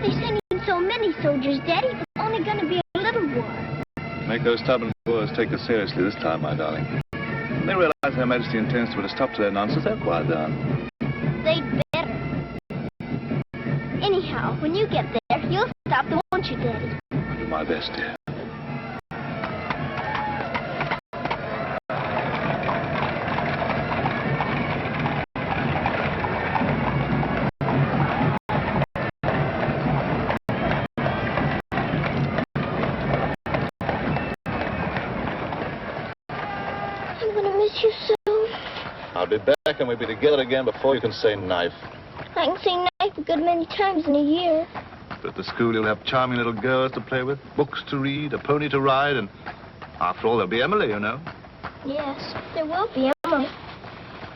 They send in so many soldiers, Daddy. It's only going to be a little war. Make those stubborn Boers take us seriously this time, my darling. When they realize Her Majesty intends to put a stop to their nonsense, they'll quiet down. They'd better. Anyhow, when you get there, you'll stop, won't you, Daddy? I'll do my best, dear. You soon. I'll be back and we'll be together again before you can say knife. I can say knife a good many times in a year. But at the school you'll have charming little girls to play with, books to read, a pony to ride, and after all there'll be Emily, you know. Yes, there will be Emily.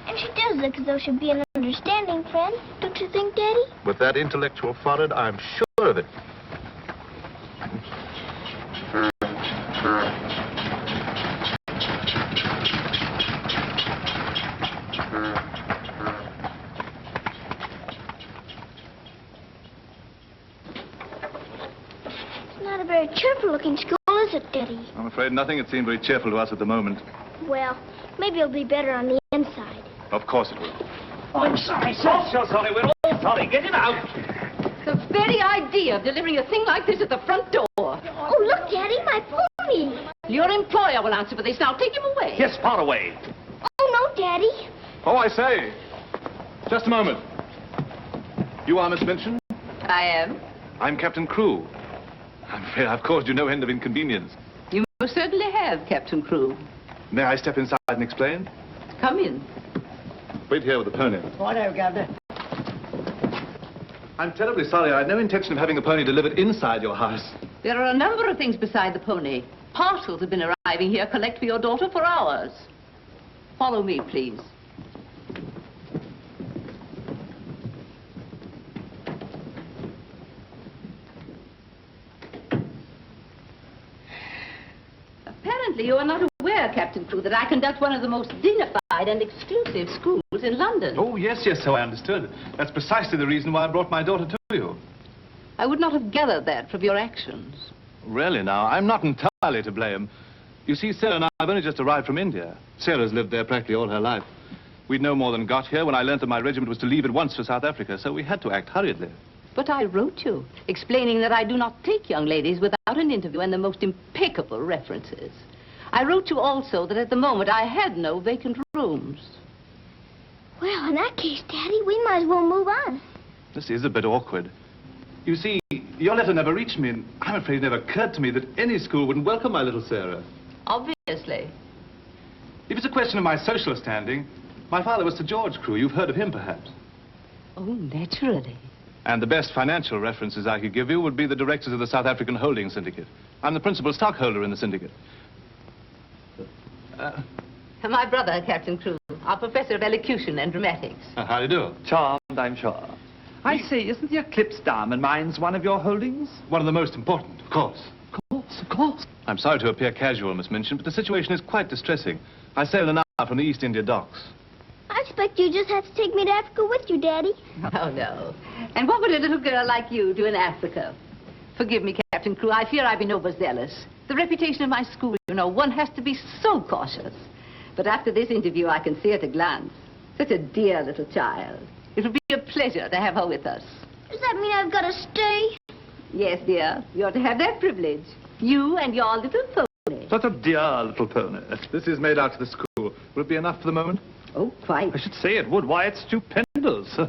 And she does look as though she'd be an understanding friend, don't you think, Daddy? With that intellectual forehead, I'm sure of it. Very cheerful-looking school, is it, Daddy? I'm afraid nothing had seemed very cheerful to us at the moment. Well, maybe it'll be better on the inside. Of course it will. Oh, I'm sorry, sir. Oh, so sorry. We're all sorry. Get him out. The very idea of delivering a thing like this at the front door. Oh, look, Daddy, my pony. Your employer will answer for this. Now, take him away. Yes, far away. Oh, no, Daddy. Oh, I say. Just a moment. You are Miss Minchin? I am. I'm Captain Crewe. I'm afraid I've caused you no end of inconvenience. You most certainly have, Captain Crewe. May I step inside and explain? Come in. Wait here with the pony. Righto, Governor. I'm terribly sorry. I had no intention of having the pony delivered inside your house. There are a number of things beside the pony. Parcels have been arriving here collect for your daughter for hours. Follow me, please. Apparently, you are not aware, Captain Crewe, that I conduct one of the most dignified and exclusive schools in London. Oh, yes, so I understood. That's precisely the reason why I brought my daughter to you. I would not have gathered that from your actions. Really, now, I'm not entirely to blame. You see, Sarah and I have only just arrived from India. Sarah's lived there practically all her life. We'd no more than got here when I learned that my regiment was to leave at once for South Africa, so we had to act hurriedly. But I wrote you, explaining that I do not take young ladies without an interview and the most impeccable references. I wrote you also that at the moment I had no vacant rooms. Well, in that case, Daddy, we might as well move on. This is a bit awkward. You see, your letter never reached me, and I'm afraid it never occurred to me that any school wouldn't welcome my little Sarah. Obviously. If it's a question of my social standing, my father was Sir George Crewe. You've heard of him, perhaps. Oh, naturally. And the best financial references I could give you would be the directors of the South African Holding Syndicate. I'm the principal stockholder in the syndicate. My brother, Captain Crewe, our professor of elocution and dramatics. How do you do? Charmed, I'm sure. I say, isn't the Eclipse Diamond Mines one of your holdings? One of the most important, of course. Of course. I'm sorry to appear casual, Miss Minchin, but the situation is quite distressing. I sailed an hour from the East India docks. I expect you just have to take me to Africa with you, Daddy. Oh, no. And what would a little girl like you do in Africa? Forgive me, Captain Crewe, I fear I've been overzealous. The reputation of my school, you know, one has to be so cautious. But after this interview, I can see at a glance. Such a dear little child. It will be a pleasure to have her with us. Does that mean I've got to stay? Yes, dear. You're to have that privilege. You and your little pony. Such a dear little pony. This is made out to the school. Will it be enough for the moment? Oh, quite. I should say it would. Why, it's stupendous.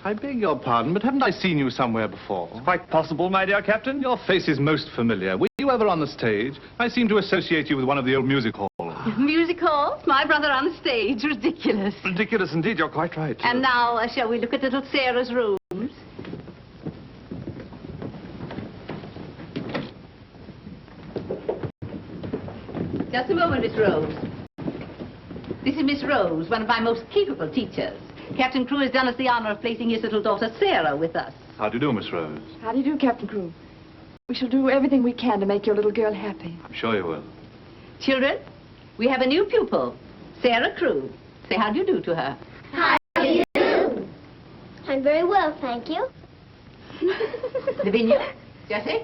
I beg your pardon, but haven't I seen you somewhere before? It's quite possible, my dear Captain. Your face is most familiar. Were you ever on the stage? I seem to associate you with one of the old music halls. Music halls? My brother on the stage? Ridiculous. Ridiculous indeed, you're quite right. And now, shall we look at little Sarah's rooms? Just a moment, Miss Rose. This is Miss Rose, one of my most capable teachers. Captain Crewe has done us the honor of placing his little daughter, Sarah, with us. How do you do, Miss Rose? How do you do, Captain Crewe? We shall do everything we can to make your little girl happy. I'm sure you will. Children, we have a new pupil, Sarah Crewe. Say how do you do to her. How do you do? I'm very well, thank you. Lavinia, Jessie,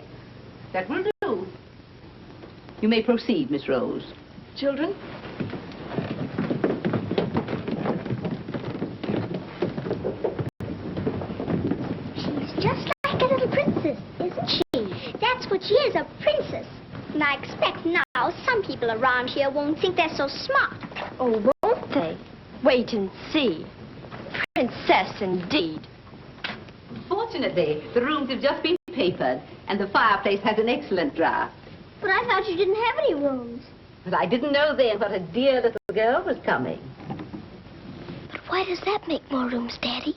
that will do. You may proceed, Miss Rose. Children? She's just like a little princess, isn't she? That's what she is, a princess. And I expect now some people around here won't think they're so smart. Oh, won't they? Wait and see. Princess, indeed. Fortunately, the rooms have just been papered, and the fireplace has an excellent draft. But I thought you didn't have any rooms. But I didn't know then what a dear little girl was coming. But why does that make more rooms, Daddy?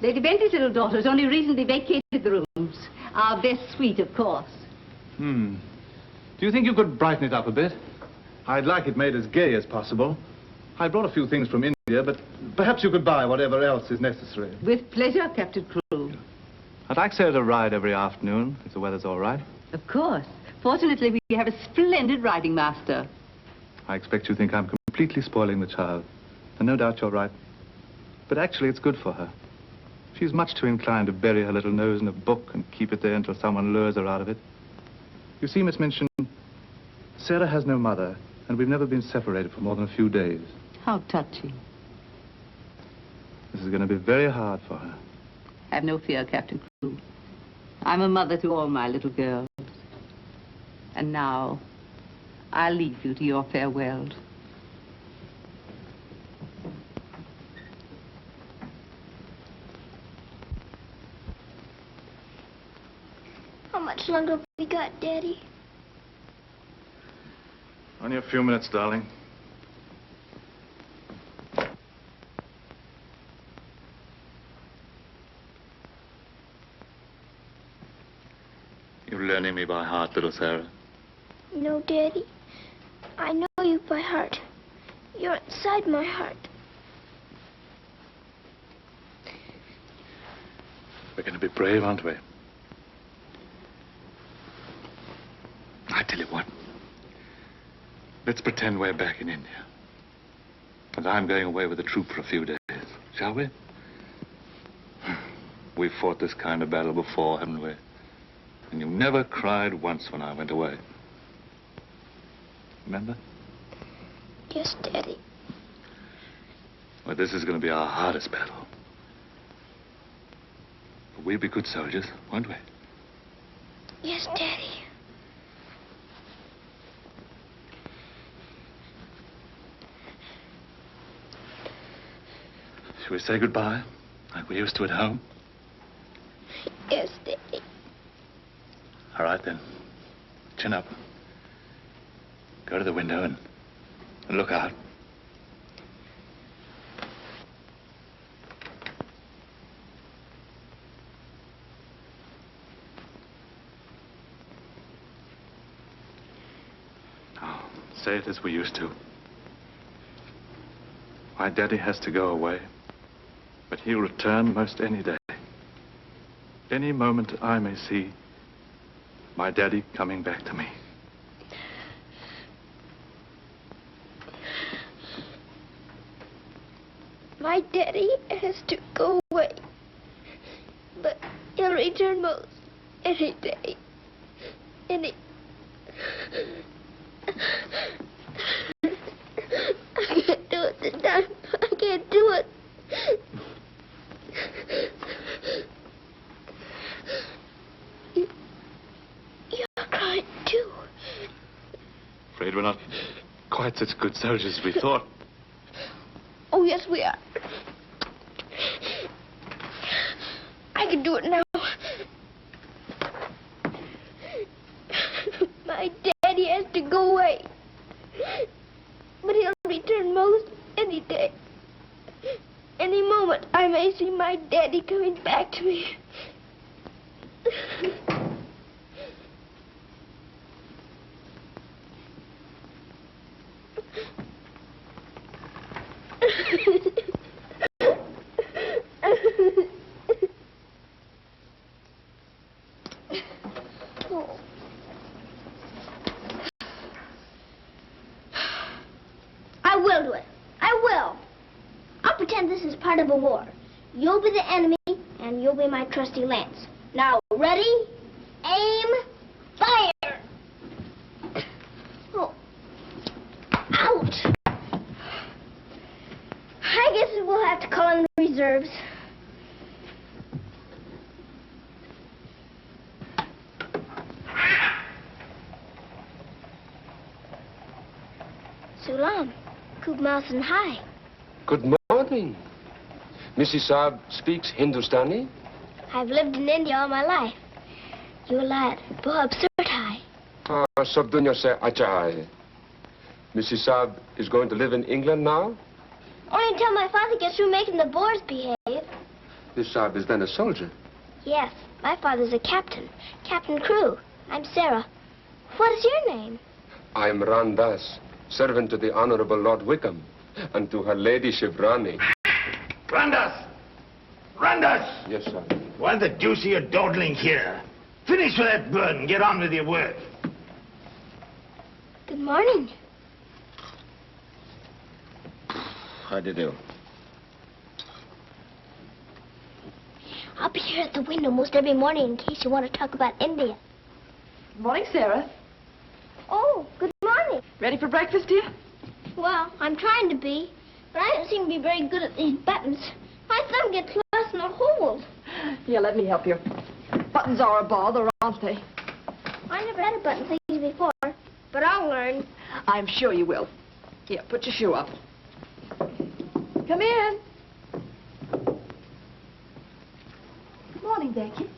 Lady Bentley's little daughter has only recently vacated the rooms. Our best suite, of course. Do you think you could brighten it up a bit? I'd like it made as gay as possible. I brought a few things from India, but perhaps you could buy whatever else is necessary. With pleasure, Captain Crewe. I'd like Sarah to ride every afternoon, if the weather's all right. Of course. Fortunately, we have a splendid riding master. I expect you think I'm completely spoiling the child. And no doubt you're right. But actually, it's good for her. She's much too inclined to bury her little nose in a book and keep it there until someone lures her out of it. You see, Miss Minchin, Sarah has no mother, and we've never been separated for more than a few days. How touching. This is going to be very hard for her. Have no fear, Captain Crewe. I'm a mother to all my little girls. And now, I'll leave you to your farewells. How much longer have we got, Daddy? Only a few minutes, darling. You're learning me by heart, little Sara. No, Daddy. I know you by heart. You're inside my heart. We're going to be brave, aren't we? I tell you what. Let's pretend we're back in India. And I'm going away with the troop for a few days. Shall we? We've fought this kind of battle before, haven't we? And you never cried once when I went away. Remember? Yes, Daddy. Well, this is going to be our hardest battle. But we'll be good soldiers, won't we? Yes, Daddy. Shall we say goodbye, like we used to at home? Yes, Daddy. All right, then. Chin up. Go to the window and look out. Now, say it as we used to. My daddy has to go away, but he'll return most any day. Any moment I may see my daddy coming back to me. My daddy has to go away, but he'll return most any day. I can't do it this time. I can't do it. You're crying too. Afraid we're not quite such good soldiers as we thought. Oh, yes, we are. I can do it now. My daddy has to go away, but he'll return most any day. Any moment, I may see my daddy coming back to me. I will do it. I will. I'll pretend this is part of a war. You'll be the enemy, and you'll be my trusty lance. Now, ready, aim, fire! Oh. Ouch! I guess we'll have to call in the reserves. Sulam, Kubmas and Hi. Good morning. Mrs. Saab speaks Hindustani? I've lived in India all my life. You lad, Bob Surtai. Sab dunya se acha hai. Mrs. Saab is going to live in England now? Only until my father gets through making the Boers behave. Miss Saab is then a soldier. Yes, my father's a captain. Captain Crewe. I'm Sara. What is your name? I am Randas, servant to the Honorable Lord Wickham, and to her ladyship Rani. Randas! Randas! Yes, sir. Why the deuce are you dawdling here? Finish with that bird and get on with your work. Good morning. How do you do? I'll be here at the window most every morning in case you want to talk about India. Good morning, Sarah. Oh, good morning. Ready for breakfast, dear? Well, I'm trying to be, but I don't seem to be very good at these buttons. My thumb gets lost in a hole. Here, let me help you. Buttons are a bother, aren't they? I never had a button thing before, but I'll learn. I'm sure you will. Here, put your shoe up. Come in. Good morning, Becky.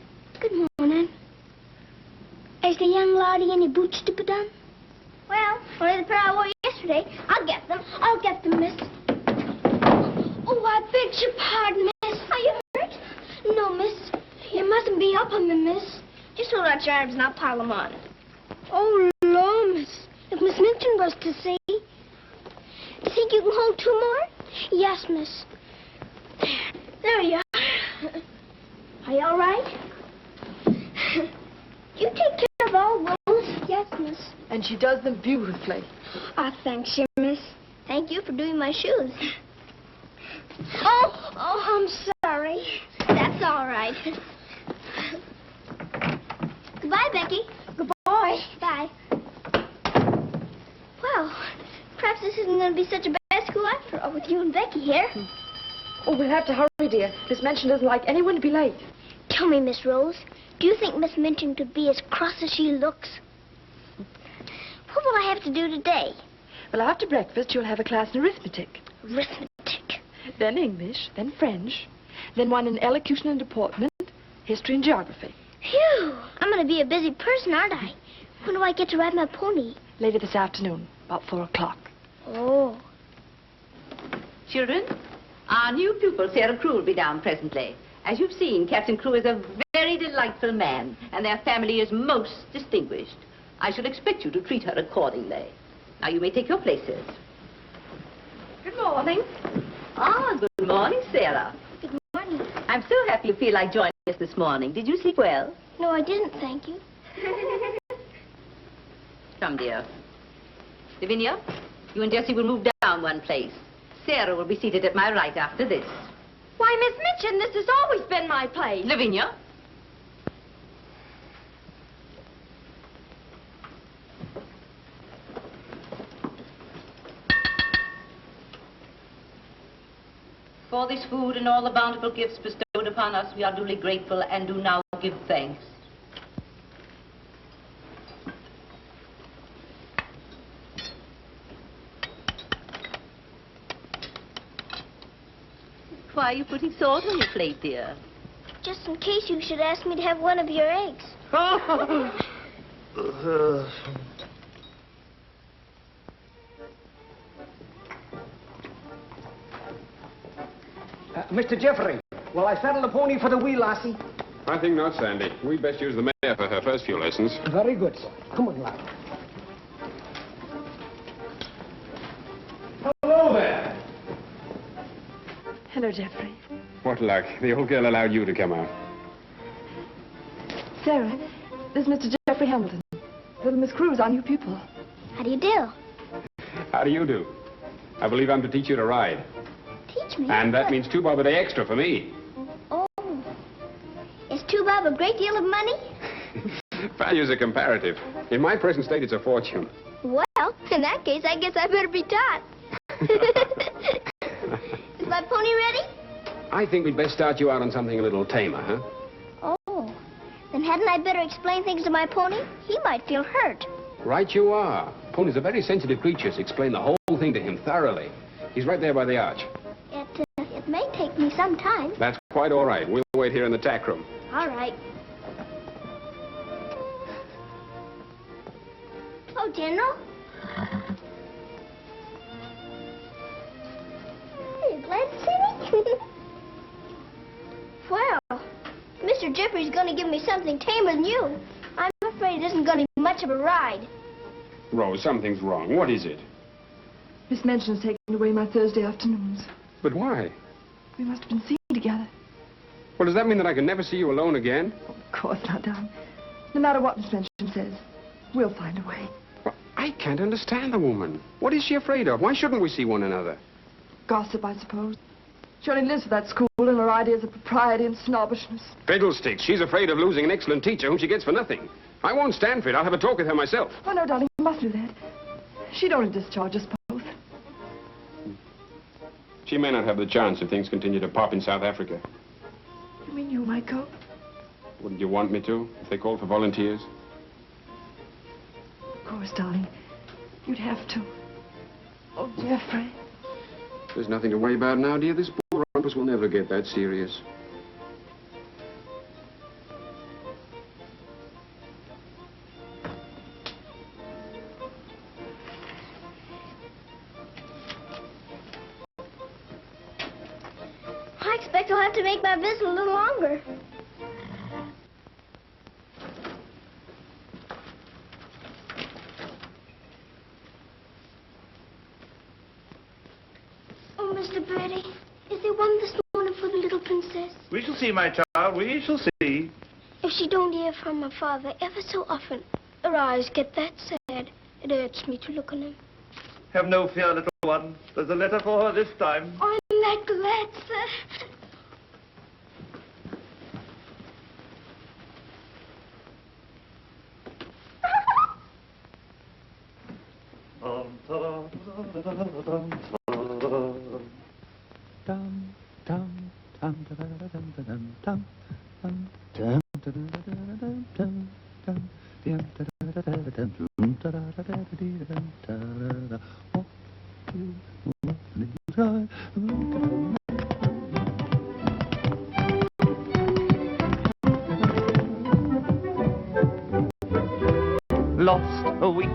Good morning. Is the young laddie any boots to put on? Well, only the pair I wore yesterday. I'll get them. I'll get them, miss. Oh, I beg your pardon, miss. Are you hurt? No, miss. You mustn't be up on them, miss. Just hold out your arms and I'll pile them on. Oh, Lord, miss. If Miss Minchin was to see. You think you can hold two more? Yes, miss. There you are. Are you all right? You take care of all those? Yes, miss. And she does them beautifully. Ah, thanks, you, miss. Thank you for doing my shoes. Oh, I'm sorry. That's all right. Goodbye, Becky. Goodbye. Bye. Well, perhaps this isn't going to be such a bad school after all with you and Becky here. Oh, we'll have to hurry, dear. Miss Minchin doesn't like anyone to be late. Tell me, Miss Rose, do you think Miss Minchin could be as cross as she looks? What will I have to do today? Well, after breakfast, you'll have a class in arithmetic. Arithmetic. Then English, then French, then one in elocution and deportment, history and geography. Phew! I'm going to be a busy person, aren't I? When do I get to ride my pony? Later this afternoon, about 4 o'clock. Oh. Children, our new pupil, Sarah Crewe, will be down presently. As you've seen, Captain Crewe is a very delightful man, and their family is most distinguished. I shall expect you to treat her accordingly. Now, you may take your places. Good morning. Ah, good morning, Sarah. Good morning. I'm so happy you feel like joining us this morning. Did you sleep well? No, I didn't, thank you. Come, dear. Lavinia, you and Jessie will move down one place. Sarah will be seated at my right after this. Why, Miss Minchin, this has always been my place. Lavinia. For this food and all the bountiful gifts bestowed upon us, we are duly grateful and do now give thanks. Why are you putting salt on your plate, dear? Just in case you should ask me to have one of your eggs. Mr. Geoffrey, will I saddle the pony for the wee lassie? I think not, Sandy. We'd best use the mare for her first few lessons. Very good, sir. Come on, lad. Hello there. Hello, Geoffrey. What luck. The old girl allowed you to come out. Sarah, this is Mr. Geoffrey Hamilton. Little Miss Crewe's our new pupil. How do you do? How do you do? I believe I'm to teach you to ride. Teach me. And that means 2 bob a day extra for me. have a great deal of money? Values are comparative. In my present state, it's a fortune. Well, in that case, I guess I better be taught. Is my pony ready? I think we'd best start you out on something a little tamer, huh? Oh, then hadn't I better explain things to my pony? He might feel hurt. Right you are. Ponies are very sensitive creatures. Explain the whole thing to him thoroughly. He's right there by the arch. It may take me some time. That's quite all right. We'll wait here in the tack room. All right. Oh, General. Are you glad to see me? Well, Mr. Geoffrey's going to give me something tamer than you. I'm afraid it isn't going to be much of a ride. Rose, something's wrong. What is it? Miss Minchin has taken away my Thursday afternoons. But why? We must have been seen together. Well, does that mean that I can never see you alone again? Of course not, darling. No matter what Miss Minchin says, we'll find a way. Well, I can't understand the woman. What is she afraid of? Why shouldn't we see one another? Gossip, I suppose. She only lives for that school and her ideas of propriety and snobbishness. Fiddlesticks. She's afraid of losing an excellent teacher whom she gets for nothing. I won't stand for it. I'll have a talk with her myself. Oh, no, darling, you mustn't do that. She'd only discharge us both. She may not have the chance if things continue to pop in South Africa. You mean you might go? Wouldn't you want me to, if they called for volunteers? Of course, darling. You'd have to. Oh, Geoffrey. There's nothing to worry about now, dear. This poor rumpus will never get that serious. I expect I'll have to make my visit a little longer. Oh, Mr. Bertie, is there one this morning for the little princess? We shall see, my child. We shall see. If she don't hear from her father ever so often, her eyes get that sad. It hurts me to look on them. Have no fear, little one. There's a letter for her this time. I'm that glad, sir. Lost a week,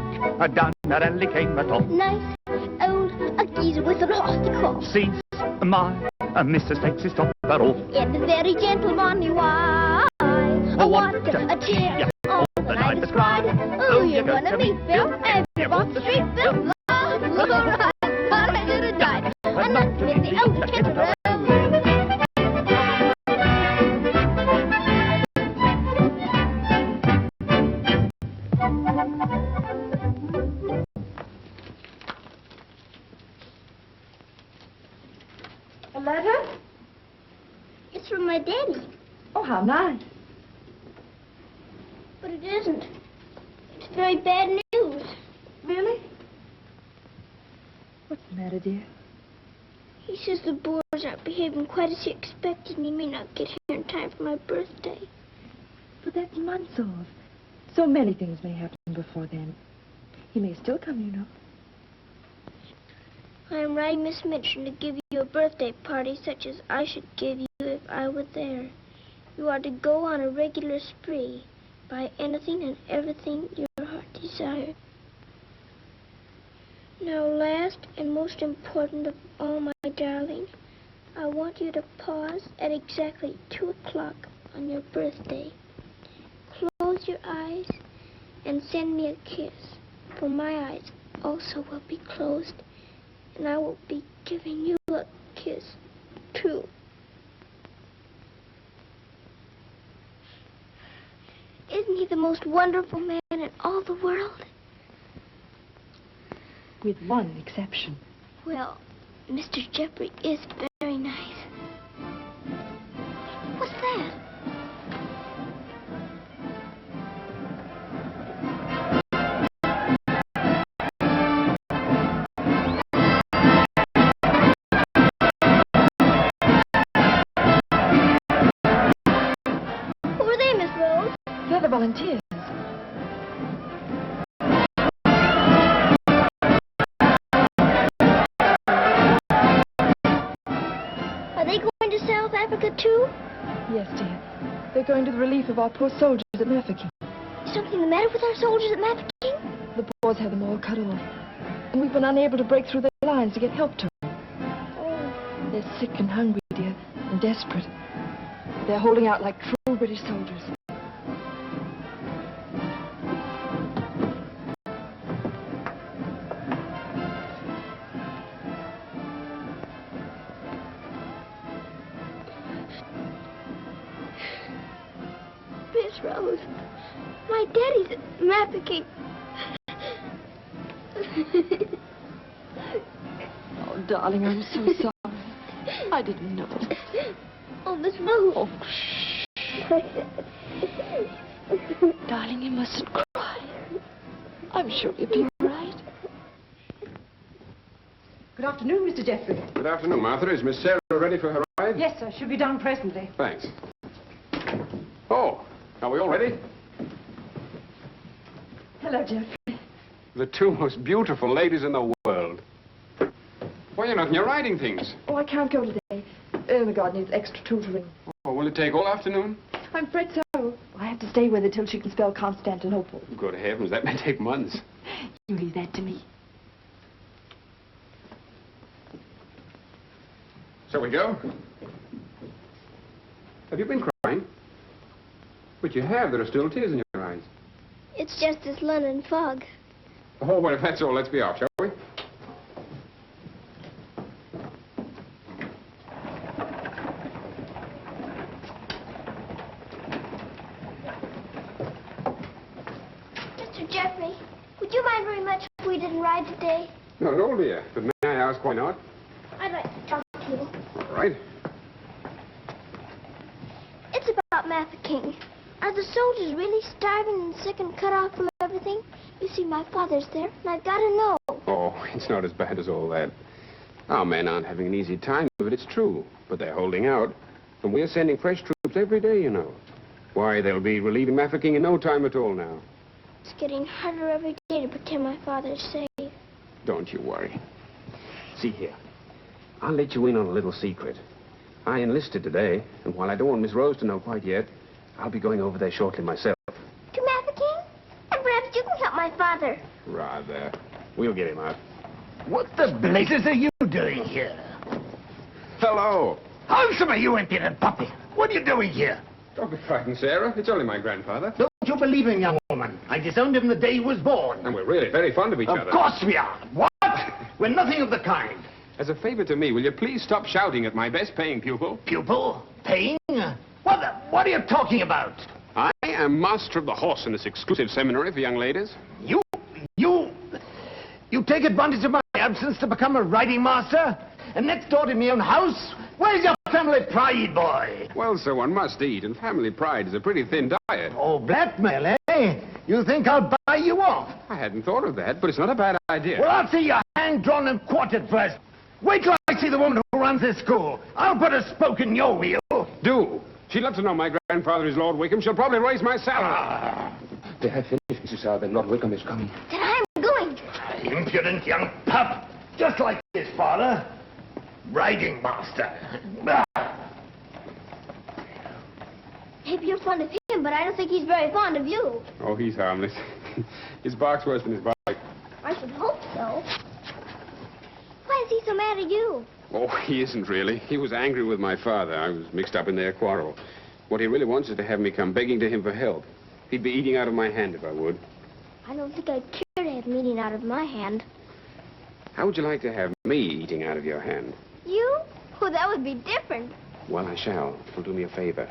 down at Eily came a top. Nice old a geezer with a rusty crop. Sees my Mrs. takes his topper off. In the very gentlemanly way. Oh, what a tear on the night is cried. Oh, you're gonna meet Bill, and you're off the street, Bill. Love, right, but I should have died. I'm not with the old kid. A letter? It's from my daddy. Oh, how nice. But it isn't. It's very bad news. Really? What's the matter, dear? He says the Boers aren't behaving quite as he expected, and he may not get here in time for my birthday. But that's months off. So many things may happen before then. He may still come, you know. I am writing Miss Minchin to give you a birthday party such as I should give you if I were there. You are to go on a regular spree, buy anything and everything your heart desired. Now, last and most important of all, my darling, I want you to pause at exactly 2 o'clock on your birthday. Close your eyes and send me a kiss, for my eyes also will be closed, and I will be giving you a kiss, too. Isn't he the most wonderful man in all the world? With one exception. Well, Mr. Geoffrey is very nice. What's that? South Africa, too? Yes, dear. They're going to the relief of our poor soldiers at Mafeking. Is something the matter with our soldiers at Mafeking? The Boers have them all cut off. And we've been unable to break through their lines to get help to them. Oh. They're sick and hungry, dear, and desperate. They're holding out like true British soldiers. Miss Rose, my daddy's at Mafeking. Oh, darling, I'm so sorry. I didn't know. Oh, Miss Rose. Oh, shh. Darling, you mustn't cry. I'm sure you'll be all right. Good afternoon, Mr. Geoffrey. Good afternoon, Martha. Is Miss Sarah ready for her ride? Yes, sir. She'll be down presently. Thanks. Oh, are we all ready? Hello, Geoffrey. The two most beautiful ladies in the world. Why, you're not in your riding things. Oh, I can't go today. Ermengarde needs extra tutoring. Oh, will it take all afternoon? I'm afraid so. I have to stay with her till she can spell Constantinople. Good heavens, that may take months. You leave that to me. Shall we go? Have you been crying? But you have. There are still tears in your eyes. It's just this London fog. Oh, well, if that's all, let's be off, shall we? Mr. Geoffrey, would you mind very much if we didn't ride today? Not at all, dear. But may I ask why not? I'd like to talk to you. All right. It's about Mafeking. Are the soldiers really starving and sick and cut off from everything? You see, my father's there, and I've got to know. Oh, it's not as bad as all that. Our men aren't having an easy time of it, it's true. But they're holding out. And we're sending fresh troops every day, you know. Why, they'll be relieving Mafeking in no time at all now. It's getting harder every day to pretend my father's safe. Don't you worry. See here. I'll let you in on a little secret. I enlisted today, and while I don't want Miss Rose to know quite yet, I'll be going over there shortly myself. To Mafeking? And perhaps you can help my father. Rather. We'll get him out. What the blazes are you doing here? Hello. Handsome, you impudent puppy. What are you doing here? Don't be frightened, Sarah. It's only my grandfather. Don't you believe him, young woman? I disowned him the day he was born. And we're really very fond of each other. Of course we are. What? We're nothing of the kind. As a favor to me, will you please stop shouting at my best-paying pupil? Pupil? Paying? What are you talking about? I am master of the horse in this exclusive seminary for young ladies. You take advantage of my absence to become a riding master? And next door to my own house? Where's your family pride, boy? Well, so one must eat, and family pride is a pretty thin diet. Oh, blackmail, eh? You think I'll buy you off? I hadn't thought of that, but it's not a bad idea. Well, I'll see your hand drawn and quartered first. Wait till I see the woman who runs this school. I'll put a spoke in your wheel. Do. She'd love to know my grandfather is Lord Wickham. She'll probably raise my salary. They have finished, Mrs. Sara. Then Lord Wickham is coming. Then I'm going. Impudent young pup. Just like his father. Riding master. Maybe you're fond of him, but I don't think he's very fond of you. Oh, he's harmless. His bark's worse than his bite. I should hope so. Why is he so mad at you? Oh, he isn't really. He was angry with my father. I was mixed up in their quarrel. What he really wants is to have me come begging to him for help. He'd be eating out of my hand if I would. I don't think I'd care to have him eating out of my hand. How would you like to have me eating out of your hand? You? Oh, that would be different. Well, I shall. It'll do me a favor.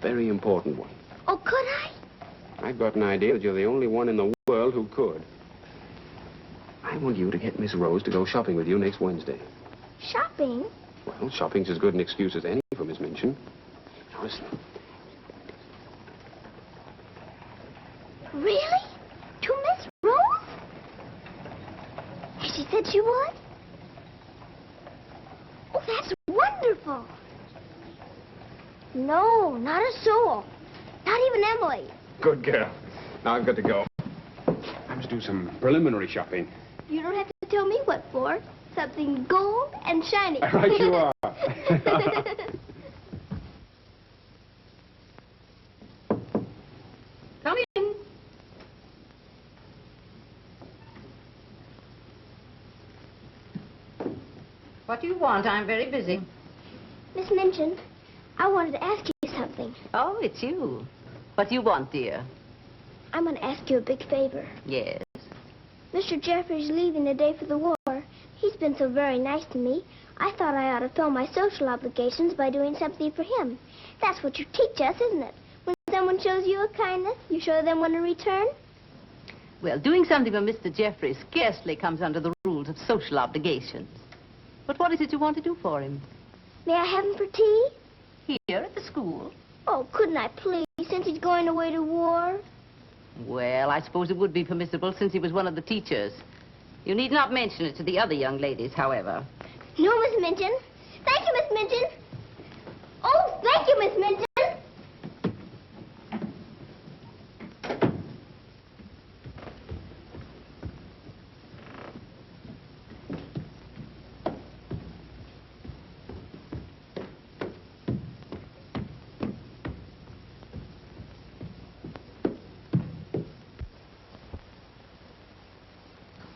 Very important one. Oh, could I? I've got an idea that you're the only one in the world who could. I want you to get Miss Rose to go shopping with you next Wednesday. Shopping? Well, shopping's as good an excuse as any for Miss Minchin. Now, listen. Really? To Miss Rose? Has she said she would? Oh, that's wonderful. No, not a soul. Not even Emily. Good girl. Now I've got to go. I must do some preliminary shopping. You don't have to tell me what for. Something gold and shiny. Right you are. What do you want? I'm very busy. Miss Minchin, I wanted to ask you something. Oh, it's you. What do you want, dear? I'm going to ask you a big favor. Yes. Mr. Geoffrey's leaving the day for the war. He's been so very nice to me. I thought I ought to fill my social obligations by doing something for him. That's what you teach us, isn't it? When someone shows you a kindness, you show them one in return. Well, doing something for Mr. Geoffrey scarcely comes under the rules of social obligations. But what is it you want to do for him? May I have him for tea? Here at the school? Oh, couldn't I please, since he's going away to war? Well, I suppose it would be permissible since he was one of the teachers. You need not mention it to the other young ladies, however. No, Miss Minchin. Thank you, Miss Minchin. Oh, thank you, Miss Minchin.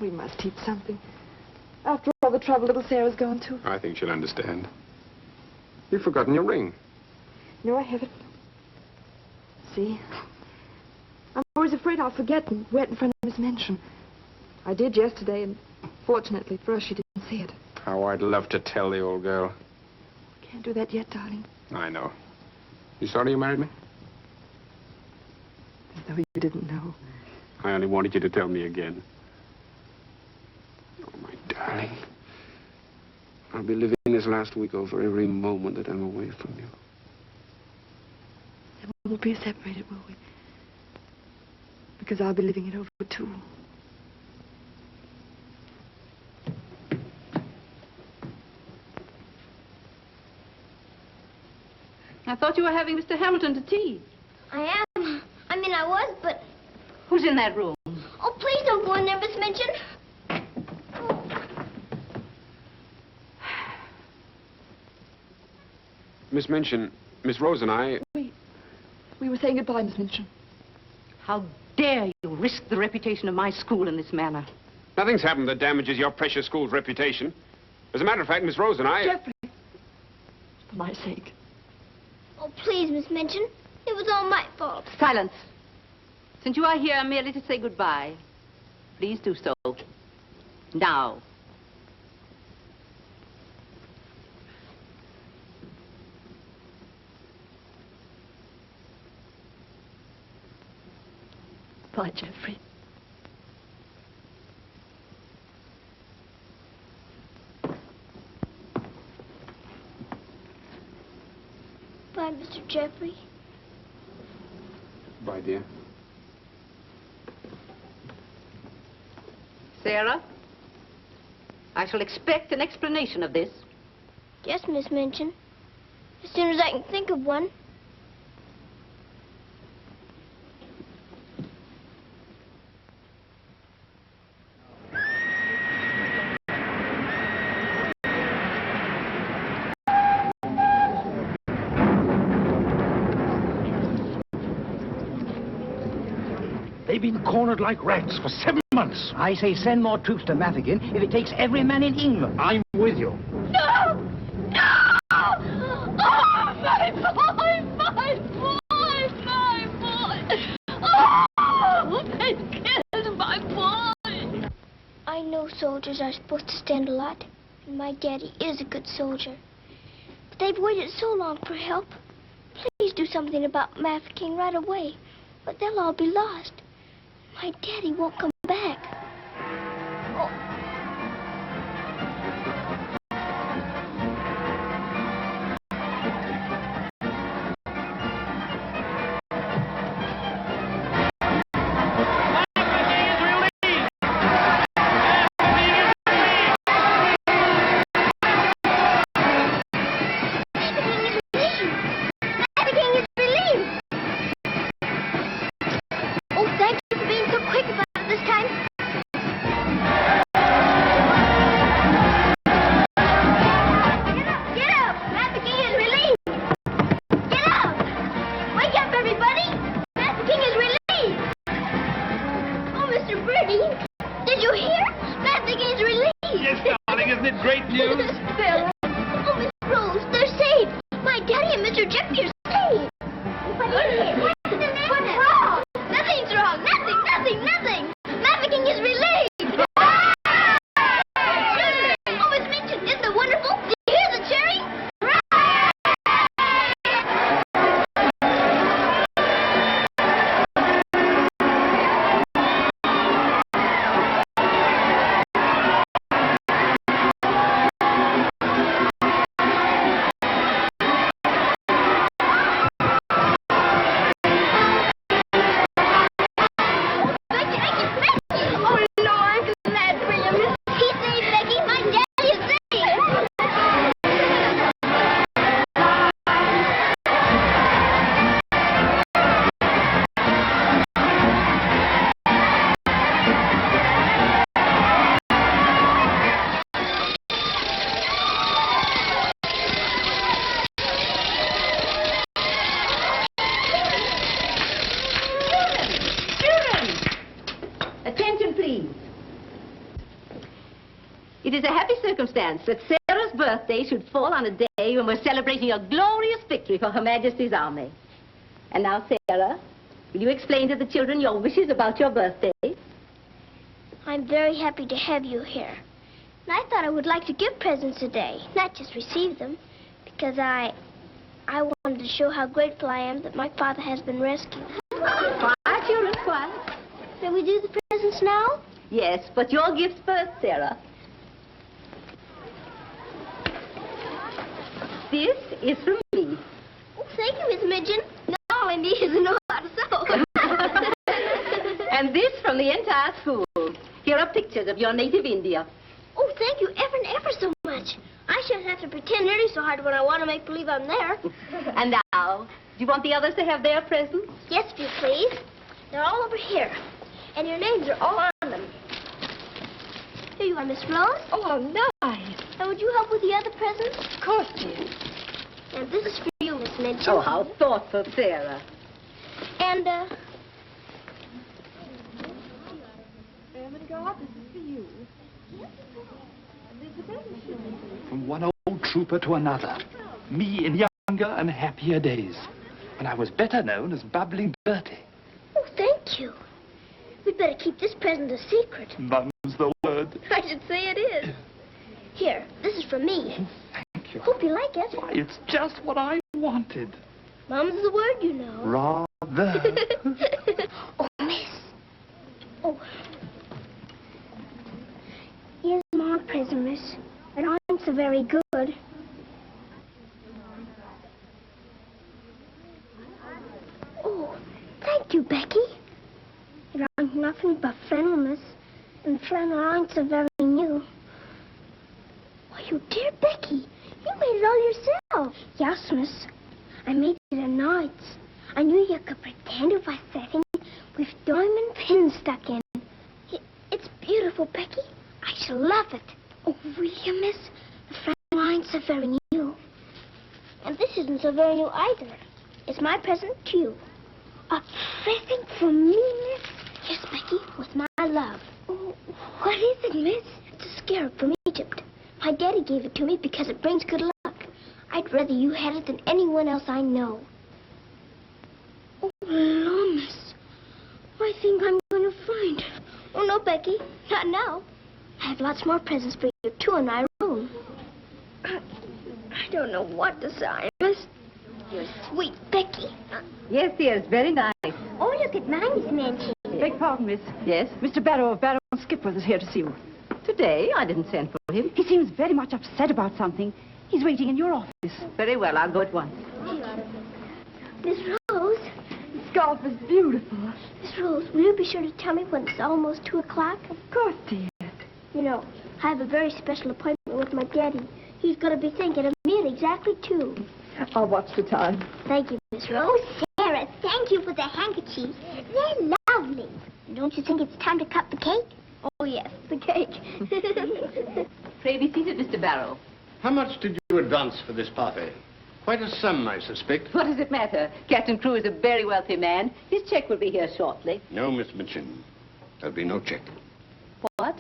We must eat something. After all the trouble little Sarah's gone to. I think she'll understand. You've forgotten your ring. No, I haven't. See? I'm always afraid I'll forget and wear it in front of Miss Minchin. I did yesterday, and fortunately for us, she didn't see it. How I'd love to tell the old girl. Can't do that yet, darling. I know. You sorry you married me? As though you didn't know. I only wanted you to tell me again. Oh, my darling. I'll be living this last week over every moment that I'm away from you. And we won't be separated, will we? Because I'll be living it over, too. I thought you were having Mr. Hamilton to tea. I am. I mean, I was, but... Who's in that room? Oh, please don't go in there, Miss Minchin. Miss Minchin, Miss Rose and I... We were saying goodbye, Miss Minchin. How dare you risk the reputation of my school in this manner? Nothing's happened that damages your precious school's reputation. As a matter of fact, Miss Rose and I... Geoffrey! For my sake. Oh, please, Miss Minchin. It was all my fault. Silence. Since you are here merely to say goodbye, please do so. Now. Bye, Geoffrey. Bye, Mr. Geoffrey. Bye, dear. Sarah, I shall expect an explanation of this. Yes, Miss Minchin. As soon as I can think of one. They've been cornered like rats for 7 months. I say send more troops to Mafeking if it takes every man in England. I'm with you. No! No! Oh, my boy! My boy! My boy! Oh, they killed my boy! I know soldiers are supposed to stand a lot, and my daddy is a good soldier. But they've waited so long for help. Please do something about Mafeking right away, or they'll all be lost. My daddy won't come back. Oh. This time. isn't it great news? Bella. Oh, Miss Rose, they're saved. My daddy and Mr. Geoffrey are saved. What is it? What's wrong? Nothing's wrong. Nothing. Trafficking is relieved. Oh, Miss Minchin, isn't it wonderful? Do you hear the cheering? It is a happy circumstance that Sarah's birthday should fall on a day when we're celebrating a glorious victory for Her Majesty's army. And now, Sarah, will you explain to the children your wishes about your birthday? I'm very happy to have you here. And I thought I would like to give presents today, not just receive them, because I wanted to show how grateful I am that my father has been rescued. Quiet, children, quiet. Shall we do the presents now? Yes, but your gifts first, Sarah. This is from me. Oh, thank you, Miss Minchin. Not only me doesn't know how to sew. And this from the entire school. Here are pictures of your native India. Oh, thank you ever and ever so much. I shouldn't have to pretend nearly so hard when I want to make believe I'm there. And now, do you want the others to have their presents? Yes, if you please. They're all over here. And your names are all on them. Here you are, Miss Rose. Oh, how nice. Now, would you help with the other presents? Of course, dear. And this is for you, Miss Minchin. Oh, how thoughtful, Sarah. And, Ermengarde, this is for you. From one old trooper to another. Me in younger and happier days. When I was better known as Bubbling Bertie. oh, thank you. We'd better keep this present a secret. Mum's the word. I should say it is. Here, this is from me. Thank you. Hope you like it. Why, it's just what I wanted. Mum's the word, you know. Rather. Oh, miss. Oh. Here's my present, miss. It aren't so very good. Oh, thank you, Becky. It aren't nothing but flannel, miss. And flannel aren't so very new. Why, you dear Becky. You made it all yourself. Yes, miss. I made it at nights. I knew you could pretend it was setting with diamond pins stuck in. It's beautiful, Becky. I shall love it. Oh, will you, miss? The flannel aren't so very new. And this isn't so very new either. It's my present to you. A present from me, miss? Yes, Becky, with my love. Oh, what is it, miss? It's a scarab from Egypt. My daddy gave it to me because it brings good luck. I'd rather you had it than anyone else I know. Oh, Lord, miss. I think I'm going to find it. Oh, no, Becky. Not now. I have lots more presents for you, too, in my room. I don't know what to say, miss. You're sweet, Becky. Yes, dear, it's very nice. Oh, look at mine, Miss Minchin. Beg pardon, miss. Yes? Mr. Barrow of Barrows and Skipworth is here to see you. Today, I didn't send for him. He seems very much upset about something. He's waiting in your office. Very well, I'll go at once. Miss Rose. The scarf is beautiful. Miss Rose, will you be sure to tell me when it's almost 2 o'clock? Of course, dear. You know, I have a very special appointment with my daddy. He's going to be thinking of me at exactly 2. I'll watch the time. Thank you, Miss Rose. Oh, Sarah, thank you for the handkerchiefs. They're lovely. Don't you think it's time to cut the cake? Oh, yes, the cake. Pray be seated, Mr. Barrow. How much did you advance for this party? Quite a sum, I suspect. What does it matter? Captain Crewe is a very wealthy man. His check will be here shortly. No, Miss Minchin. There'll be no check. What?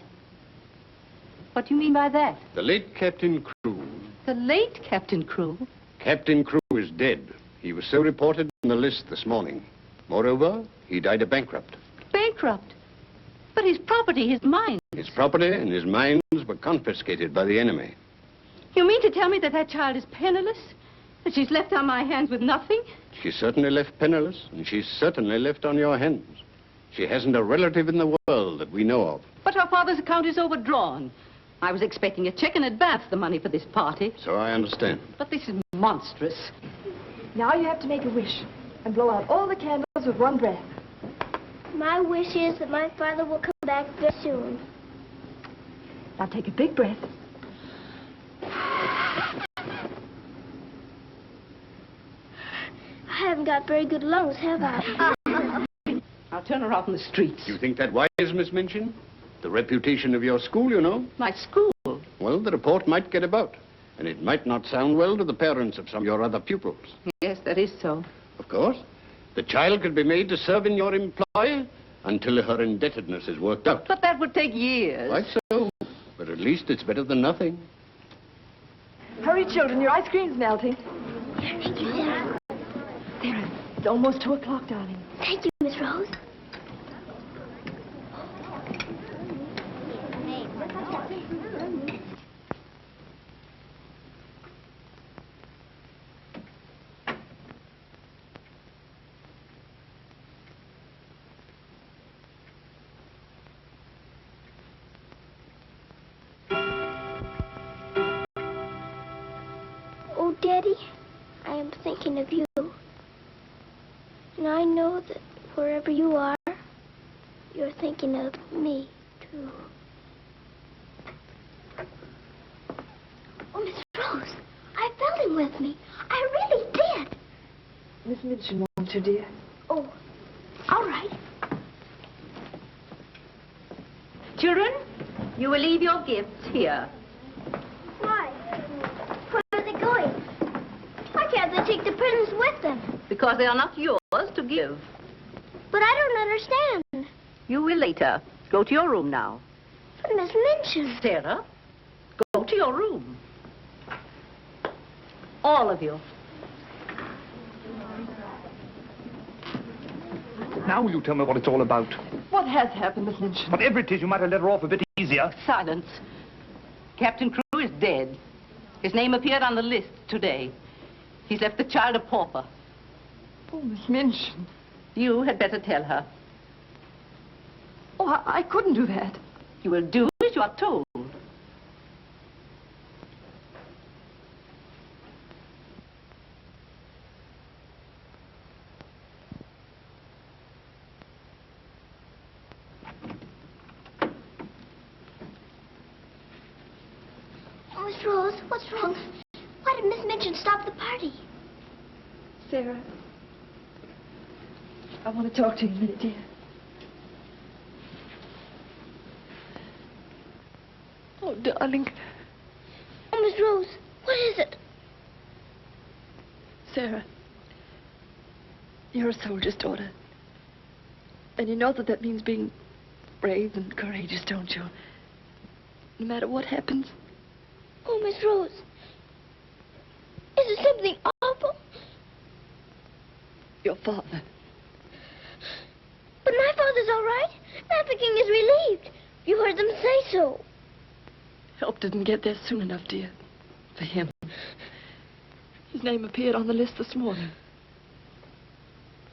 What do you mean by that? The late Captain Crewe. The late Captain Crewe? Captain Crewe is dead. He was so reported in the list this morning. Moreover, he died a bankrupt. Bankrupt? But his property, his mines. His property and his mines were confiscated by the enemy. You mean to tell me that that child is penniless? That she's left on my hands with nothing? She's certainly left penniless, and she's certainly left on your hands. She hasn't a relative in the world that we know of. But her father's account is overdrawn. I was expecting a check in advance, the money for this party. So I understand. But this is monstrous. Now you have to make a wish and blow out all the candles with one breath. My wish is that my father will come back very soon. Now take a big breath. I haven't got very good lungs, have I? I'll turn her out in the streets. You think that wise, Miss Minchin? The reputation of your school, you know. My school? Well, the report might get about, and it might not sound well to the parents of some of your other pupils. Yes, that is so. Of course. The child could be made to serve in your employ until her indebtedness is worked out. But that would take years. Quite so. But at least it's better than nothing. Hurry, children, your ice cream's melting. Thank you, Sarah. Sarah, it's almost 2 o'clock, darling. Thank you, Miss Rose. Oh, Daddy, I am thinking of you. And I know that wherever you are, you're thinking of me, too. Oh, Miss Rose, I felt him with me. I really did. Miss Minchin wants you, dear. Oh, all right. Children, you will leave your gifts here. Why? Where are they going? Why can't they take the presents with them? Because they are not yours to give. But I don't understand. You will later. Go to your room now. But Miss Minchin. Sarah, go to your room. All of you. Now will you tell me what it's all about? What has happened, Miss Minchin? Whatever it is, you might have let her off a bit easier. Silence. Captain Crewe is dead. His name appeared on the list today. He's left the child a pauper. Oh, Miss Minchin. You had better tell her. Oh, I couldn't do that. You will do as you are told. Oh, Miss Rose, what's wrong? Why did Miss Minchin stop the party? Sarah, I want to talk to you a minute, dear. Oh, darling. Oh, Miss Rose, what is it? Sarah, you're a soldier's daughter. And you know that that means being brave and courageous, don't you? No matter what happens. Oh, Miss Rose, is it something awful? Your father. But my father's all right. Master King is relieved. You heard them say so. Help didn't get there soon enough, dear. For him. His name appeared on the list this morning.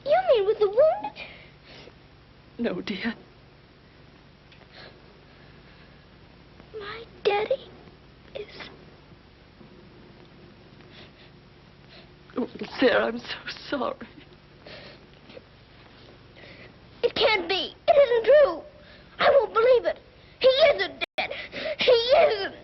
You mean with the wounded? No, dear. My daddy is... Oh, Sarah, I'm so sorry. It can't be. It isn't true. I won't believe it. He isn't dead. He isn't.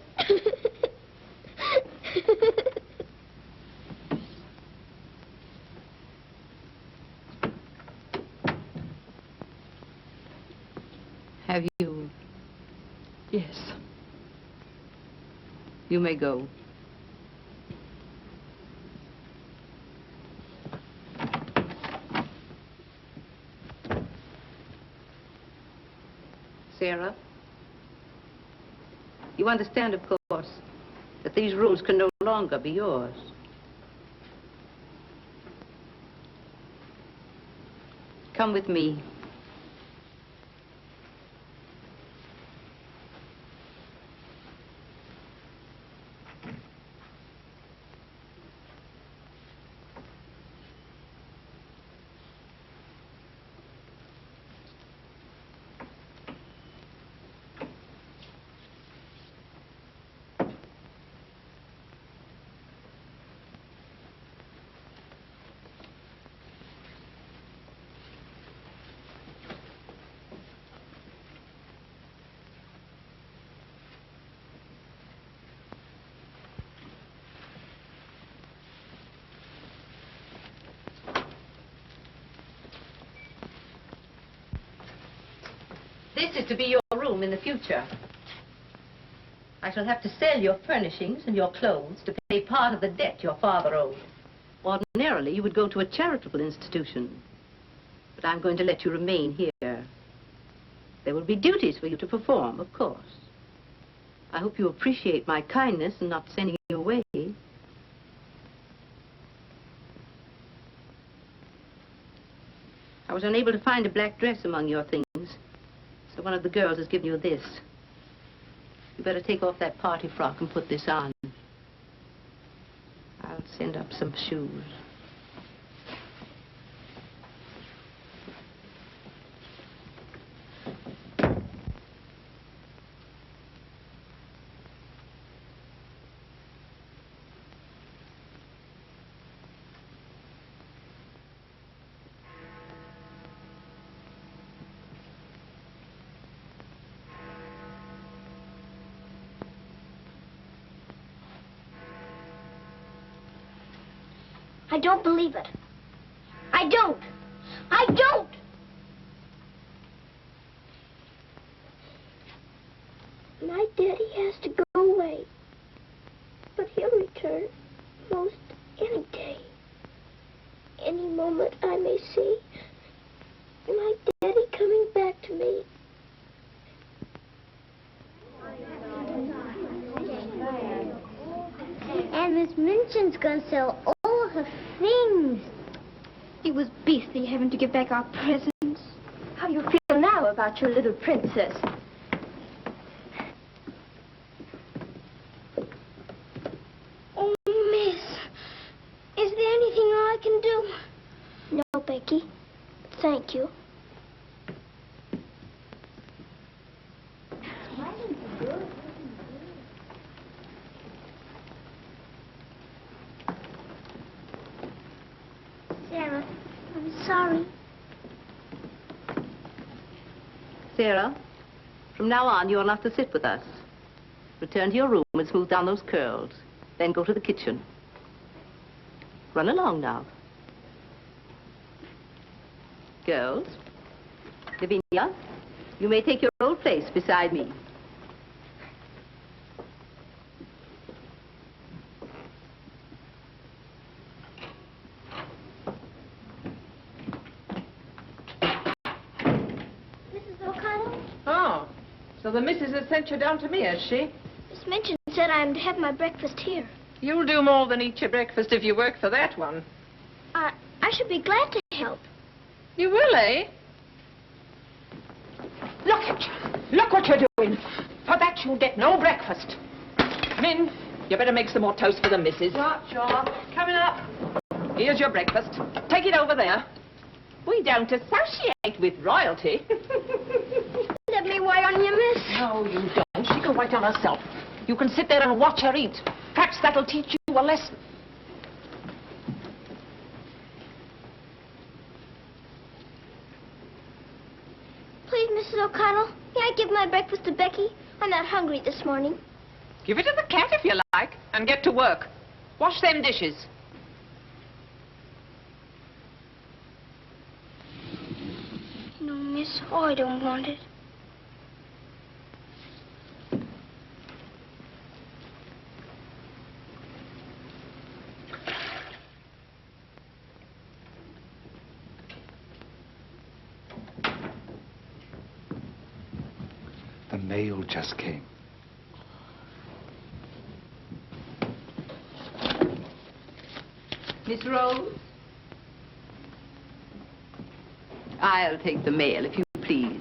Have you? Yes. You may go. Sarah, You understand, of course, that these rooms can no longer be yours. Come with me. This is to be your room in the future. I shall have to sell your furnishings and your clothes to pay part of the debt your father owed. Ordinarily, you would go to a charitable institution. But I'm going to let you remain here. There will be duties for you to perform, of course. I hope you appreciate my kindness in not sending you away. I was unable to find a black dress among your things. So one of the girls has given you this. You better take off that party frock and put this on. I'll send up some shoes. I don't believe it. I don't. I don't! My daddy has to go away. But he'll return most any day. Any moment I may see my daddy coming back to me. And Miss Minchin's gonna sell all her things. It was beastly having to give back our presents. How do you feel now about your little princess? Oh, Miss, is there anything I can do? No, Becky. Thank you. Sarah, I'm sorry. Sarah, from now on, you'll have to sit with us. Return to your room and smooth down those curls. Then go to the kitchen. Run along now. Girls, Lavinia, you may take your old place beside me. So the missus has sent you down to me, has she? Miss Minchin said I'm to have my breakfast here. You'll do more than eat your breakfast if you work for that one. I should be glad to help. You will, eh? Look at you. Look what you're doing. For that you'll get no breakfast. Min, you better make some more toast for the missus. Sure. Coming up. Here's your breakfast. Take it over there. We don't associate with royalty. Let me wait on you, miss. No, you don't. She can wait on herself. You can sit there and watch her eat. Perhaps that'll teach you a lesson. Please, Mrs. O'Connell, may I give my breakfast to Becky? I'm not hungry this morning. Give it to the cat if you like, and get to work. Wash them dishes. No, miss. Oh, I don't want it. The mail just came. Miss Rose? I'll take the mail, if you please.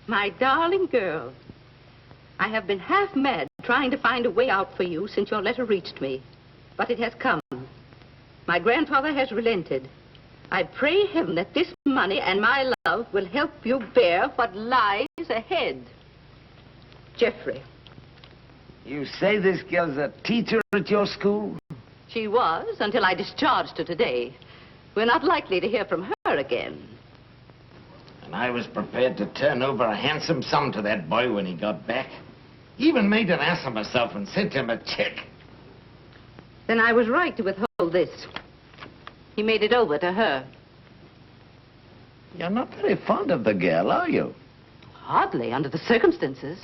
My darling girl, I have been half mad trying to find a way out for you since your letter reached me. But it has come. My grandfather has relented. I pray heaven that this money and my love will help you bear what lies ahead. Geoffrey. You say this girl's a teacher at your school? She was, until I discharged her today. We're not likely to hear from her again. And I was prepared to turn over a handsome sum to that boy when he got back. Even made an ass of myself and sent him a check. Then I was right to withhold this. He made it over to her. You're not very fond of the girl, are you? Hardly, under the circumstances.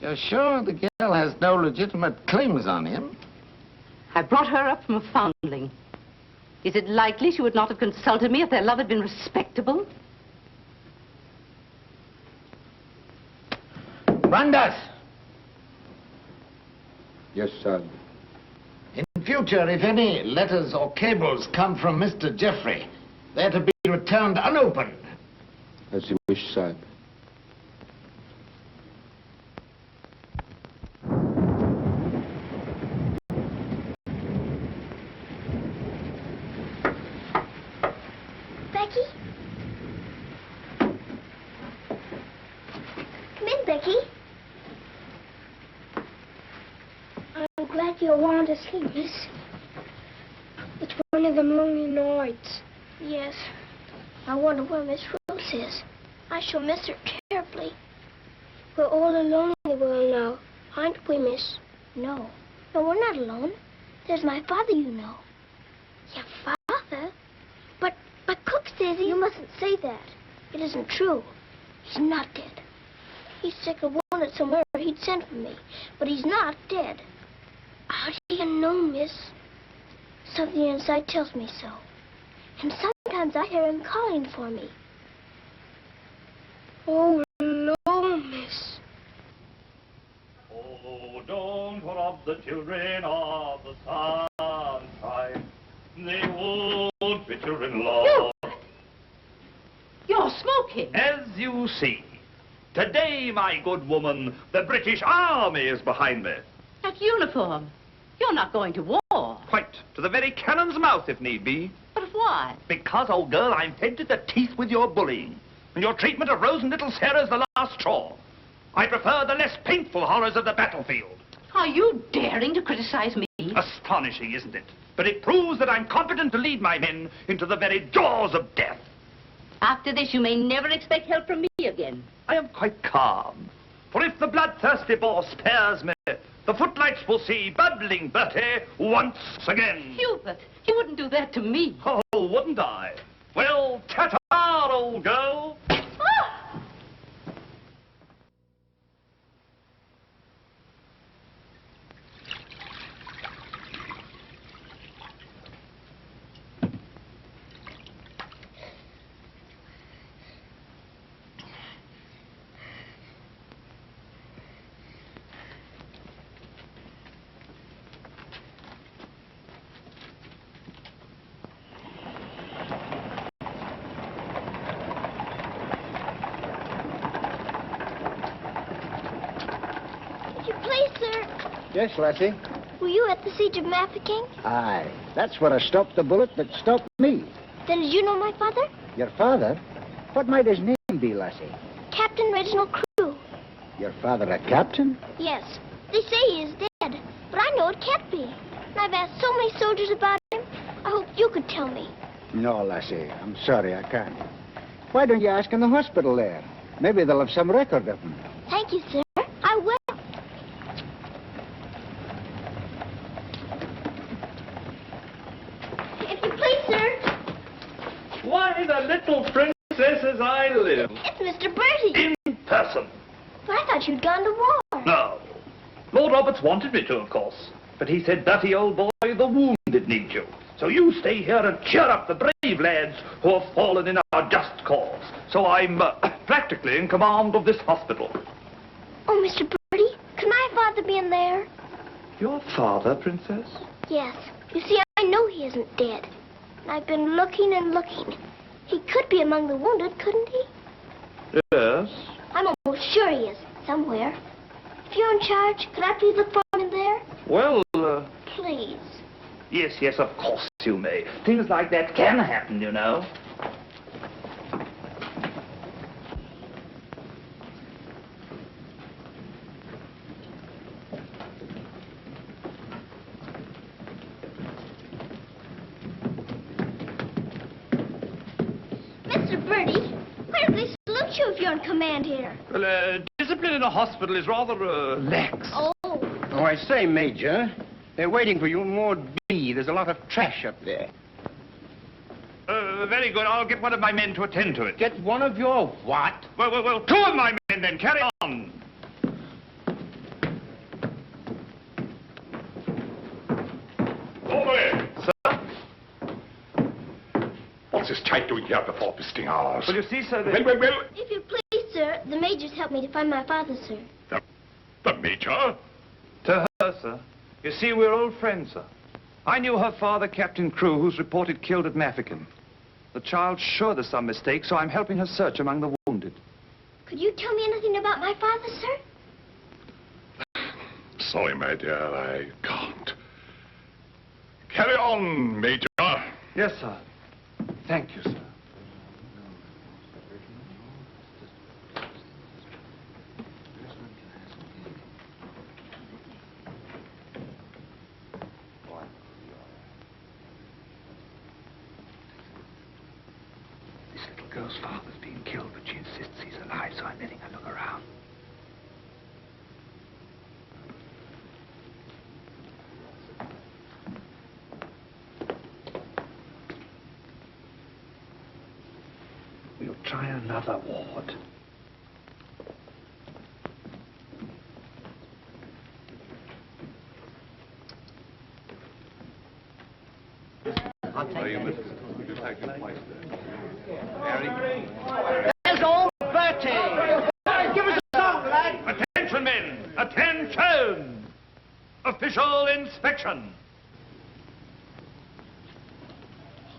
You're sure the girl has no legitimate claims on him? I brought her up from a foundling. Is it likely she would not have consulted me if their love had been respectable? Randus! Yes, sir. In future, if any letters or cables come from Mr. Geoffrey, they're to be returned unopened. As you wish, sir. Becky? Come in, Becky. I'm glad you want to sleep, miss. It's one of them lonely nights. Yes. I wonder where Miss Rose is. I shall miss her terribly. We're all alone in the world now, aren't we, miss? No. No, we're not alone. There's my father, you know. Your father? But Cook says you mustn't say that. It isn't true. He's not dead. He's sick or wounded somewhere. He'd sent for me. But he's not dead. How do you know, miss? Something inside tells me so. And sometimes I hear him calling for me. Oh, no, miss. Oh, don't rob the children of the sunshine. They won't fit your in-law. You're smoking. As you see, today, my good woman, the British Army is behind me. That uniform. You're not going to war. Quite. To the very cannon's mouth, if need be. But why? Because, old girl, I'm fed to the teeth with your bullying. And your treatment of Rose and little Sarah's the last straw. I prefer the less painful horrors of the battlefield. Are you daring to criticize me? Astonishing, isn't it? But it proves that I'm competent to lead my men into the very jaws of death. After this, you may never expect help from me again. I am quite calm. For if the bloodthirsty Boer spares me, the footlights will see bubbling Bertie once again. Hubert, you wouldn't do that to me. Oh, wouldn't I? Well, ta-ta, old girl. Ah! Yes, lassie? Were you at the siege of Mafeking? Aye. That's where I stopped the bullet that stopped me. Then did you know my father? Your father? What might his name be, lassie? Captain Reginald Crewe. Your father a captain? Yes. They say he is dead, but I know it can't be. And I've asked so many soldiers about him. I hope you could tell me. No, lassie. I'm sorry, I can't. Why don't you ask in the hospital there? Maybe they'll have some record of him. Thank you, sir. I will. If you please, sir. Why, the little princess as I live. It's Mr. Bertie. In person. But I thought you'd gone to war. No. Lord Roberts wanted me to, of course. But he said, Bertie, old boy, the wounded need you. So you stay here and cheer up the brave lads who have fallen in our just cause. So I'm practically in command of this hospital. Oh, Mr. Bertie, can my father be in there? Your father, Princess? Yes. You see, I know he isn't dead. And I've been looking and looking. He could be among the wounded, couldn't he? Yes. I'm almost sure he is, somewhere. If you're in charge, could I please look for him in there? Well, Please. Yes, of course you may. Things like that can happen, you know. Mr. Bertie, where do they salute you if you're in command here? Well, discipline in a hospital is rather, lax. Oh. Oh, I say, Major, they're waiting for you in Ward B. There's a lot of trash up there. Very good. I'll get one of my men to attend to it. Get one of your what? Well, two of my men then. Carry on. Over there. Sir? What's this type doing here before visiting hours? Well, you see, sir, Well. If you please, sir, the major's helped me to find my father, sir. The Major? To her, sir. You see, we're old friends, sir. I knew her father, Captain Crewe, who's reported killed at Mafeking. The child's sure there's some mistake, so I'm helping her search among the wounded. Could you tell me anything about my father, sir? Sorry, my dear, I can't. Carry on, Major. Yes, sir. Thank you, sir. Girl's father's being killed, but she insists he's alive, so I'm letting her look around. We'll try another ward. There's old Bertie! Give us a song, lad! Attention, men! Attention! Official inspection!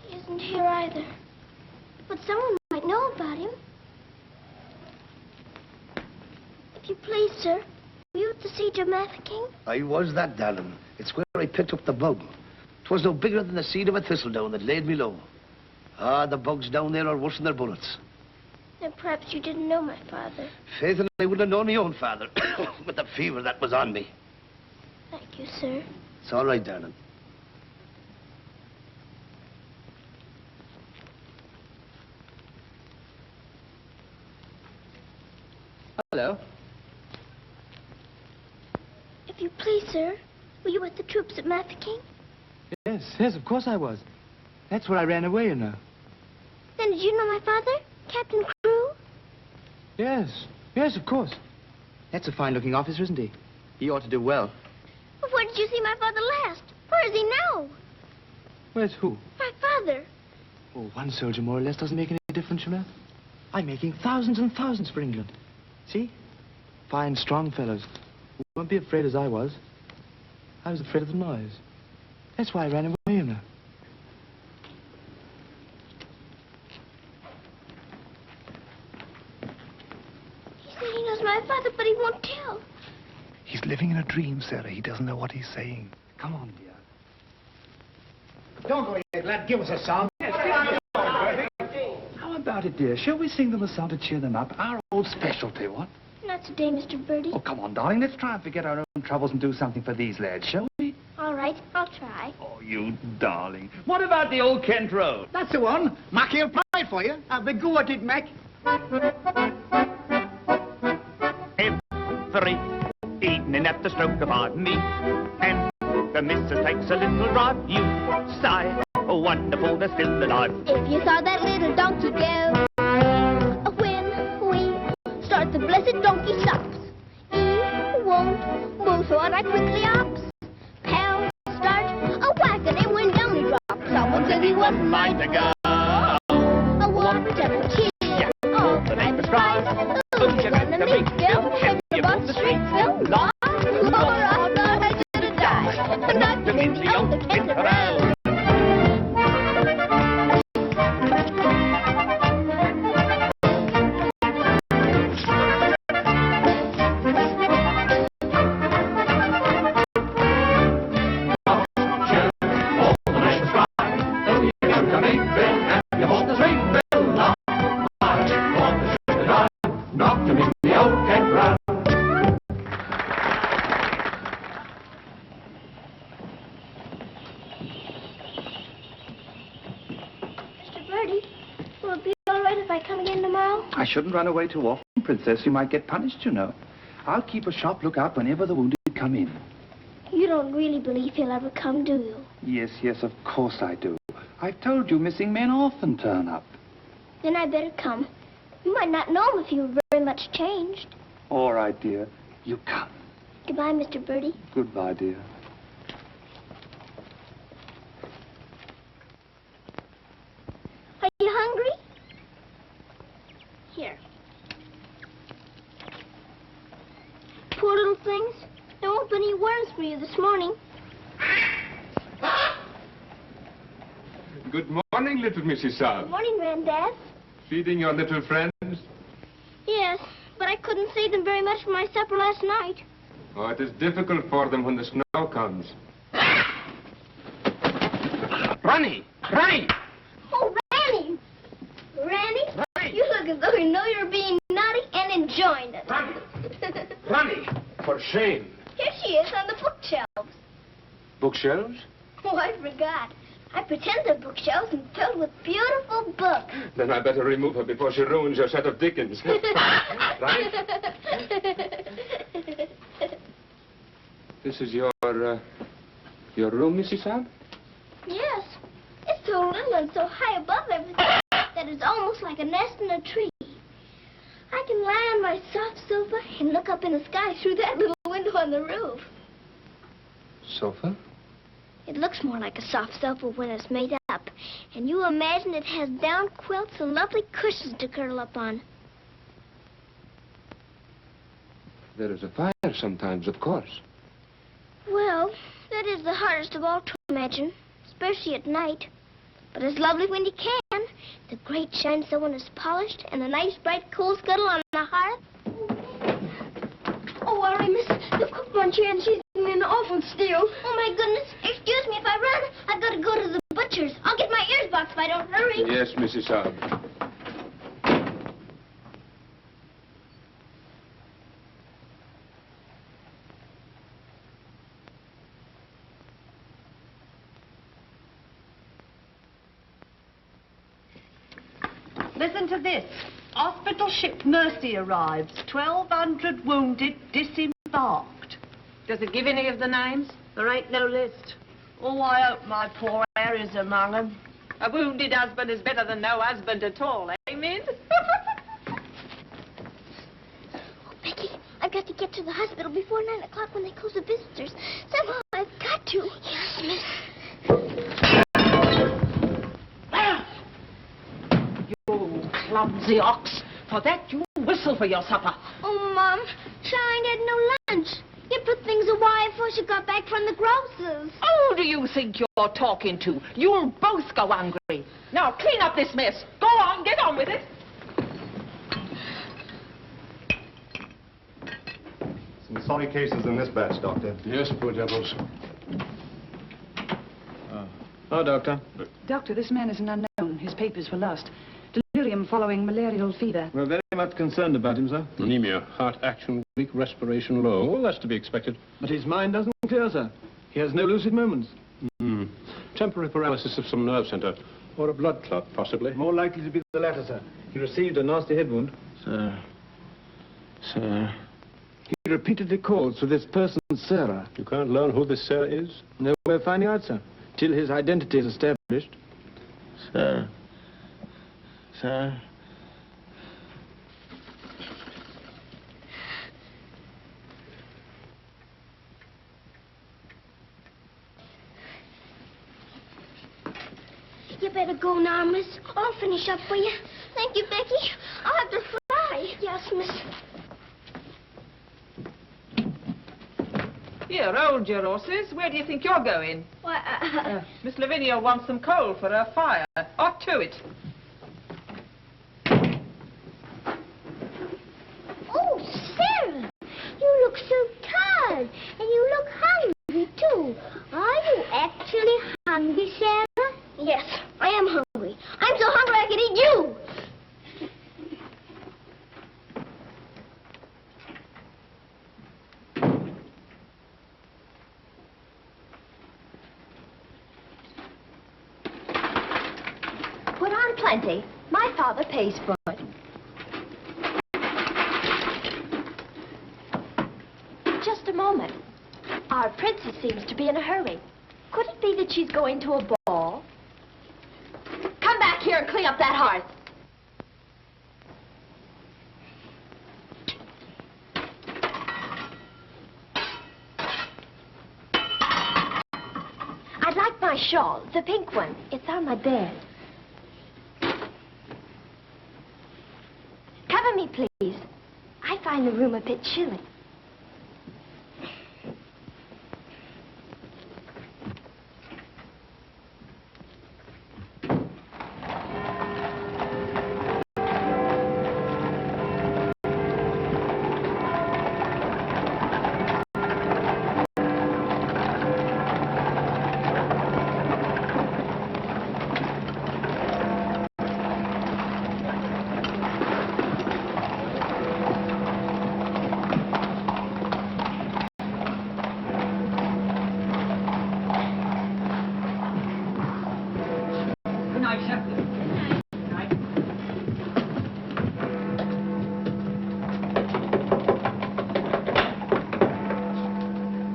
He isn't here either. But someone might know about him. If you please, sir, were you at the siege of Mafeking? I was that, darling. It's where I picked up the bug. 'Twas no bigger than the seed of a thistledown that laid me low. Ah, the bugs down there are worse than their bullets. Then perhaps you didn't know my father. Faith, and I wouldn't have known my own father with the fever that was on me. Thank you, sir. It's all right, darling. Hello. If you please, sir, were you with the troops at Mafeking? Yes, of course I was. That's where I ran away, you know. Then did you know my father, Captain Crewe? Yes, of course. That's a fine-looking officer, isn't he? He ought to do well. But where did you see my father last? Where is he now? Where's who? My father. Oh, one soldier more or less doesn't make any difference, you know. I'm making thousands and thousands for England. See? Fine, strong fellows. Who won't be afraid as I was. I was afraid of the noise. That's why I ran away, you know. He said he knows my father, but he won't tell. He's living in a dream, Sarah. He doesn't know what he's saying. Come on, dear. Don't go yet, lad. Give us a song. How about it, dear? Shall we sing them a song to cheer them up? Our old specialty, what? Not today, Mr. Bertie. Oh, come on, darling. Let's try and forget our own troubles and do something for these lads, shall we? All right, I'll try. Oh, you darling. What about the old Kent Road? That's the one. Mackie'll play it for you. Have the go at it, Mac. Every evening at the stroke of our knee, and the missus takes a little drive. You sigh, oh, wonderful, they're still alive. If you saw that little donkey go, when we start the blessed donkey stops, he won't move so I quickly ops. Pal knocking the older kids around. I shouldn't run away too often, Princess. You might get punished, you know. I'll keep a sharp lookout whenever the wounded come in. You don't really believe he'll ever come, do you? Yes, yes, of course I do. I've told you missing men often turn up. Then I better come. You might not know him if you were very much changed. All right, dear. You come. Goodbye, Mr. Bertie. Goodbye, dear. Are you hungry? Here. Poor little things. There won't be any worms for you this morning. Good morning, little Mrs. Sara. Good morning, Granddad. Feeding your little friends? Yes, but I couldn't save them very much for my supper last night. Oh, it is difficult for them when the snow comes. Ronnie! Ronnie! Oh, Ranny! Ranny, you look as though you know you're being naughty and enjoying it. Ronnie! For shame. Here she is on the bookshelves. Bookshelves? Oh, I forgot. I pretend they're bookshelves and filled with beautiful books. Then I better remove her before she ruins your set of Dickens. Right? This is your room, Mrs. Sara? Yes. It's so little and so high above everything that it's almost like a nest in a tree. I can lie on my soft sofa and look up in the sky through that little window on the roof. Sofa? It looks more like a soft sofa when it's made up. And you imagine it has down quilts and lovely cushions to curl up on. There is a fire sometimes, of course. Well, that is the hardest of all to imagine, especially at night. But it's lovely when you can. The grate shines so when it's polished, and a nice bright coal scuttle on the hearth. Oh, worry, miss. The cook wants you, and she's in the oven still. Oh, my goodness. Excuse me if I run. I've got to go to the butcher's. I'll get my ears boxed if I don't hurry. Yes, Mrs. Sara. Listen to this. Hospital ship Mercer arrives. 1,200 wounded, disembarked. Does it give any of the names? There ain't no list. Oh, I hope my poor Harry's among them. A wounded husband is better than no husband at all, amen? Becky, I've got to get to the hospital before 9 o'clock when they close the visitors. Somehow I've got to. Yes, miss. You clumsy ox. For that, you whistle for your supper. Oh, Mom, Shine had no lunch. You put things away before she got back from the grocer's. Who do you think you're talking to? You'll both go hungry. Now, clean up this mess. Go on, get on with it. Some sorry cases in this batch, Doctor. Yes, poor devils. Oh, Doctor. Doctor, this man is an unknown. His papers were lost. Delirium following malarial fever. We're very much concerned about him, sir. Anemia, heart action weak, respiration low. All that's to be expected. But his mind doesn't clear, sir. He has no lucid moments. Temporary paralysis of some nerve center. Or a blood clot, possibly. More likely to be the latter, sir. He received a nasty head wound. Sir. He repeatedly calls for this person, Sara. You can't learn who this Sara is? No way of finding out, sir. Till his identity is established. Sir. You better go now, miss. I'll finish up for you. Thank you, Becky. I'll have to fly. Yes, miss. Here, hold your horses. Where do you think you're going? Why, Miss Lavinia wants some coal for her fire. Off to it. Oh, Sarah, you look so tired, and you look hungry, too. Are you actually hungry, Sarah? Yes, I am hungry. I'm so hungry I could eat you. Put on plenty. My father pays for it. Just a moment. Our princess seems to be in a hurry. Could it be that she's going to a ball? Come back here and clean up that hearth. I'd like my shawl, the pink one. It's on my bed. Cover me, please. I find the room a bit chilly.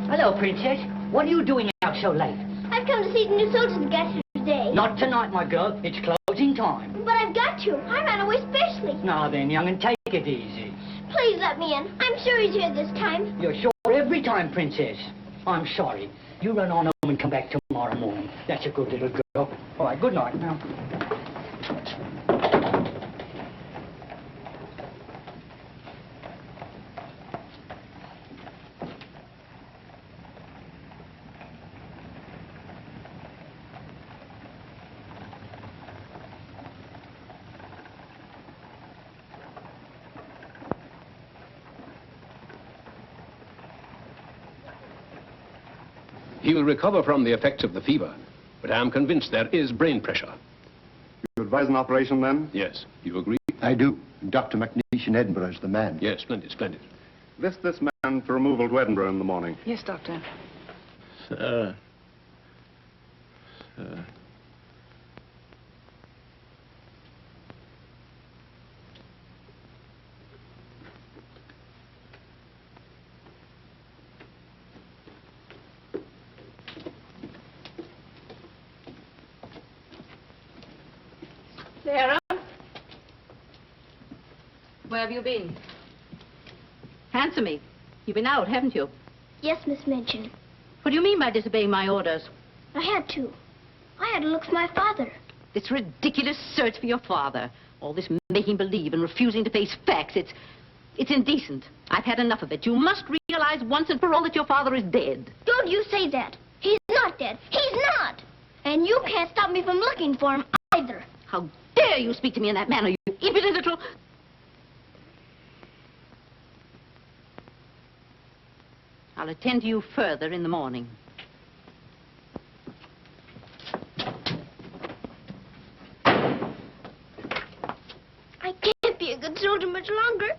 Hello, Princess. What are you doing out so late? I've come to see the new soldiers we got here today. Not tonight, my girl. It's closing time. But I've got to. I ran away specially. Now then, young, and take it easy. Please let me in. I'm sure he's here this time. You're sure every time, Princess. I'm sorry. You run on home and come back tomorrow morning. That's a good little girl. All right, good night now. He will recover from the effects of the fever, but I am convinced there is brain pressure. You advise an operation, then? Yes. You agree? I do. Dr. McNeish in Edinburgh is the man. Yes, splendid, splendid. List this man for removal to Edinburgh in the morning. Yes, Doctor. Sir. Sarah? Where have you been? Answer me. You've been out, haven't you? Yes, Miss Minchin. What do you mean by disobeying my orders? I had to. I had to look for my father. This ridiculous search for your father. All this making believe and refusing to face facts. It's indecent. I've had enough of it. You must realize once and for all that your father is dead. Don't you say that. He's not dead. He's not. And you can't stop me from looking for him either. How dare you speak to me in that manner, you impudent little... I'll attend to you further in the morning. I can't be a good soldier much longer.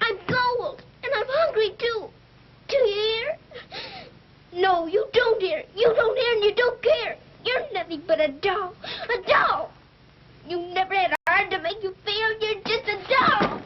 I'm cold, and I'm hungry, too. Do you hear? No, you don't hear. You don't hear and you don't care. You're nothing but a doll. A doll. You never had a heart to make you feel. You're just a doll.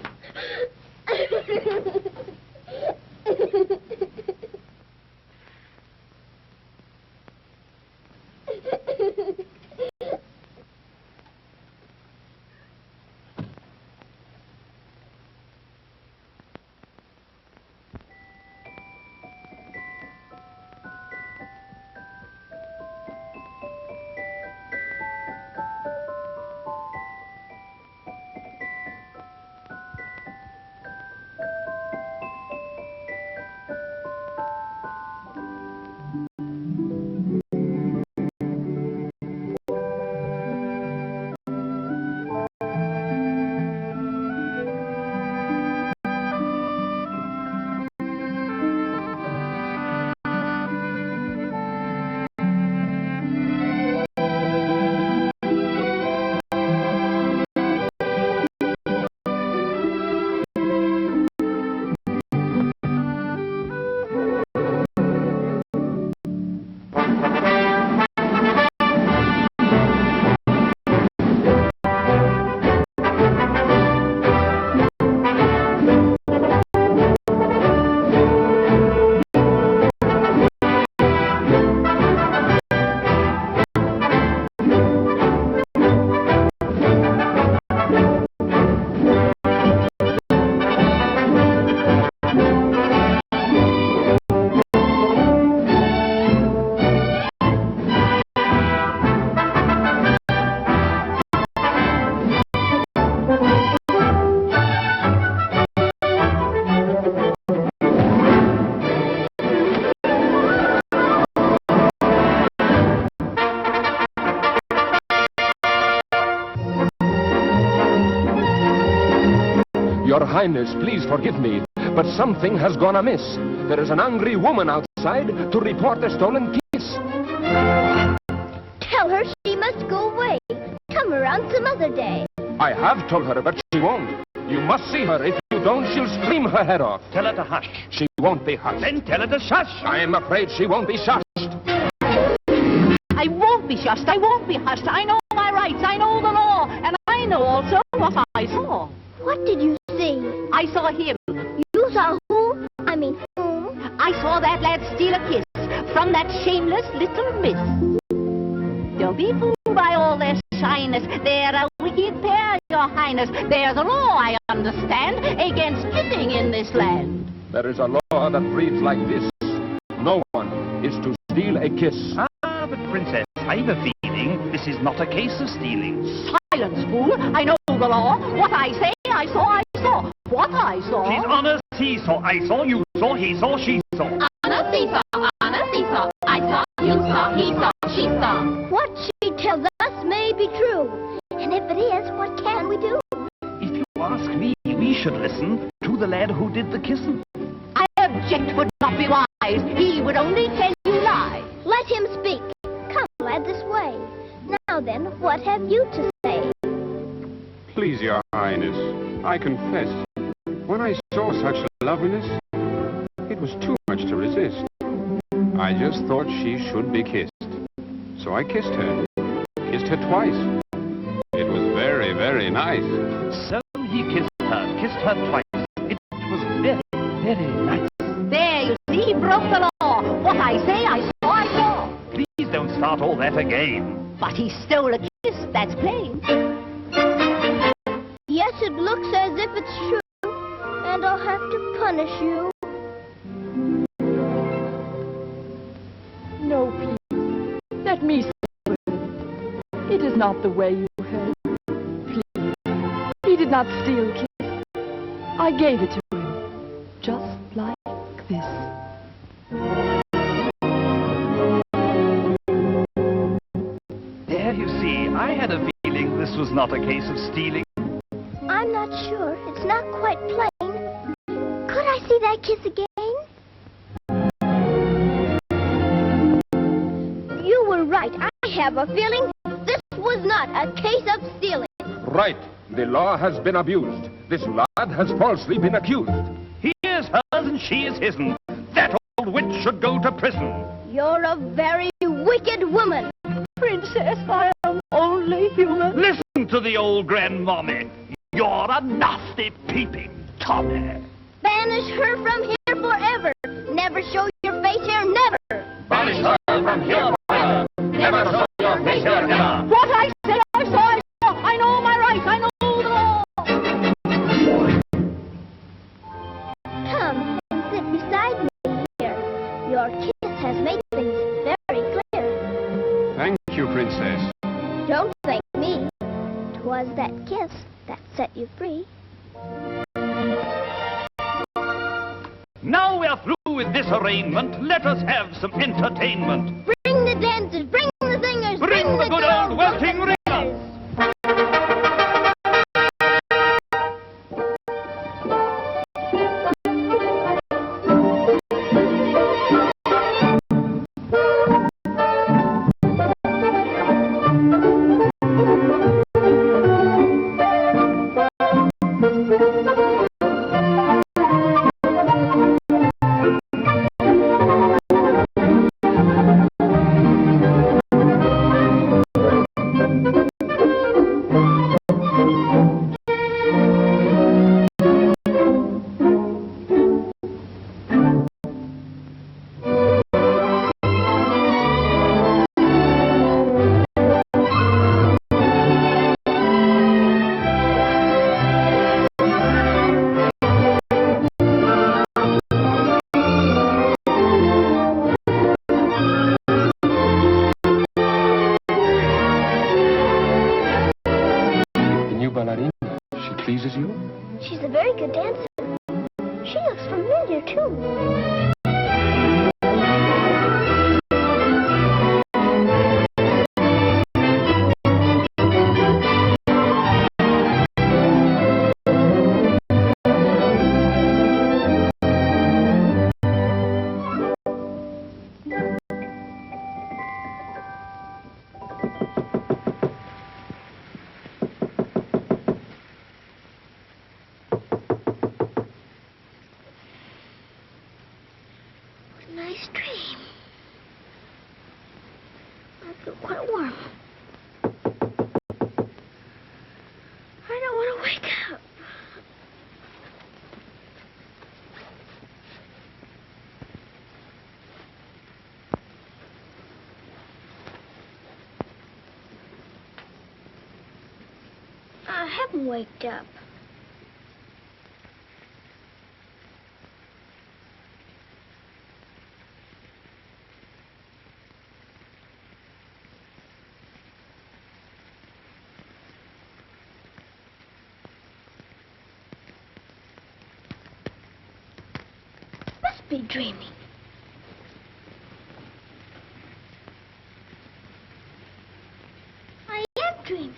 Your Highness, please forgive me, but something has gone amiss. There is an angry woman outside to report a stolen kiss. Tell her she must go away. Come around some other day. I have told her, but she won't. You must see her. If you don't, she'll scream her head off. Tell her to hush. She won't be hushed. Then tell her to shush. I am afraid she won't be shushed. I won't be shushed. I won't be hushed. I know my rights. I know the law. And I know also what I saw. What did you see? I saw him. You saw who? I mean whom? I saw that lad steal a kiss from that shameless little miss. Don't be fooled by all their shyness. They're a wicked pair, Your Highness. There's a law, I understand, against kissing in this land. There is a law that reads like this. No one is to steal a kiss. Ah, but Princess, I've a feeling this is not a case of stealing. Silence, fool. I know the law. What I say, I saw, I saw. What I saw... Please, honor, he saw, I saw, you saw, he saw, she saw. Honor, seesaw, honor, seesaw. I saw, you saw, he saw, she saw. What she tells us may be true. And if it is, what can we do? If you ask me, we should listen to the lad who did the kissing. I object would not be wise. He would only tell you lies. Let him speak. Come, lad, this way. Now then, what have you to say? Please, Your Highness, I confess, when I saw such loveliness, it was too much to resist. I just thought she should be kissed. So I kissed her. Kissed her twice. It was very, very nice. So he kissed her twice. It was very, very nice. There, you see, he broke the law. What I say, I saw, I saw. Please don't start all that again. But he stole a kiss, that's plain. Yes, it looks as if it's true. And I'll have to punish you. No, please. Let me say it. It is not the way you heard. Please. He did not steal kiss. I gave it to him. Just like this. There, you see, I had a feeling this was not a case of stealing. I'm not sure. It's not quite plain. Could I see that kiss again? You were right. I have a feeling this was not a case of stealing. Right. The law has been abused. This lad has falsely been accused. He is hers and she is his'n. That old witch should go to prison. You're a very wicked woman. Princess, I am only human. Listen to the old grandmommy. You're a nasty peeping Tommy. Banish her from here forever. Never show your face here, never. Banish her from here forever. Never show your face here, never. What I said, I saw, I saw. I know my rights, I know the law. Come and sit beside me here. Your kiss has made things very clear. Thank you, Princess. Don't thank me. 'Twas that kiss that set you free. Now we're through with this arraignment. Let us have some entertainment. Bring the dancers, bring the singers, Bring the good old welting ringers. She's a very good dancer. She looks familiar, too. feel quite warm. I don't want to wake up. I haven't waked up. Must be dreaming. I am dreaming.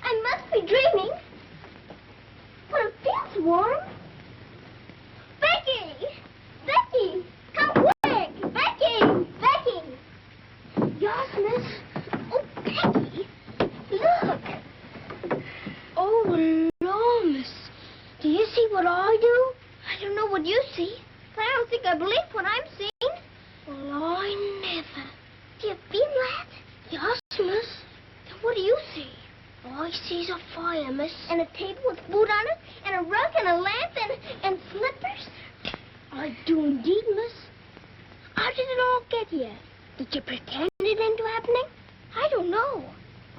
I must be dreaming. But it feels warm. Becky! Becky! Come quick! Becky! Becky! Yes, miss. Oh, Becky! Look! Oh, no, miss. Do you see what I do? I don't know what you see. But I don't think I believe what I'm seeing. Well, I never. Do you feel that? Yes, miss. Then what do you see? All I see's a fire, miss. And a table with food on it, and a rug, and a lamp, and slippers. I do indeed, miss. How did it all get here? Did you pretend it into happening? I don't know.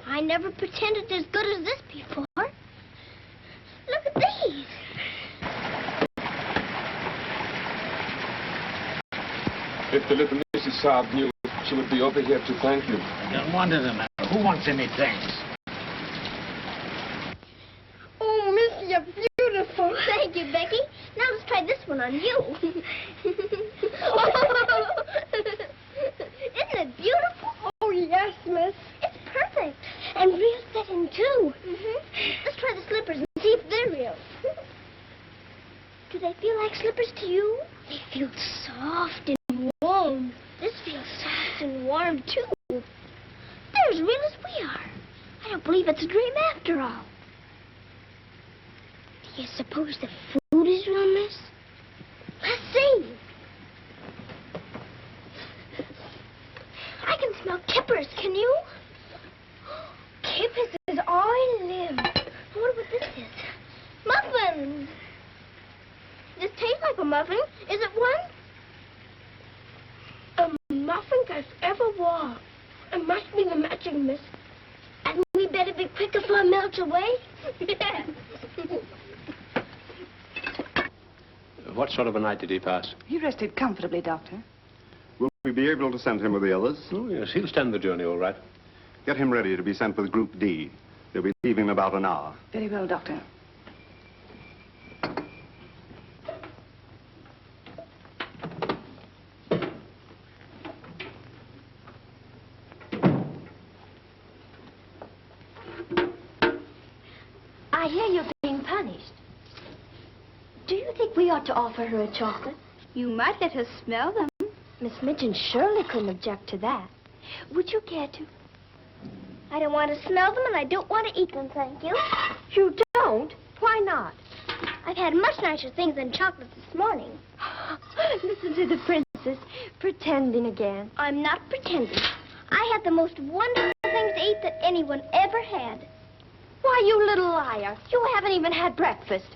I never pretended as good as this before. Look at these. If the little Mrs. Saab knew, she would be over here to thank you. No wonder the matter. Who wants any thanks? Oh, miss, you're beautiful. Thank you, Becky. Now let's try this one on you. Isn't it beautiful? Oh, yes, miss. It's perfect. And real fitting, too. Let's try the slippers and see if they're real. Do they feel like slippers to you? They feel soft and warm. This feels soft and warm, too. They're as real as we are. I don't believe it's a dream after all. Do you suppose the food is real, miss? Let's see. I can smell kippers, can you? Kippers is all I live. I wonder what this is. Muffins. This tastes like a muffin. Is it one? A muffin as ever was. It must be the magic, miss. And we better be quick before it melts away. Yeah. What sort of a night did he pass? He rested comfortably, Doctor. Will we be able to send him with the others? Oh, yes, he'll stand the journey all right. Get him ready to be sent with Group D. They'll be leaving in about an hour. Very well, Doctor. I hear you're being punished. Do you think we ought to offer her a chocolate? You might let her smell them. Miss Minchin surely couldn't object to that. Would you care to? I don't want to smell them, and I don't want to eat them, thank you. You don't? Why not? I've had much nicer things than chocolate this morning. Listen to the princess, pretending again. I'm not pretending. I had the most wonderful things to eat that anyone ever had. Why, you little liar. You haven't even had breakfast.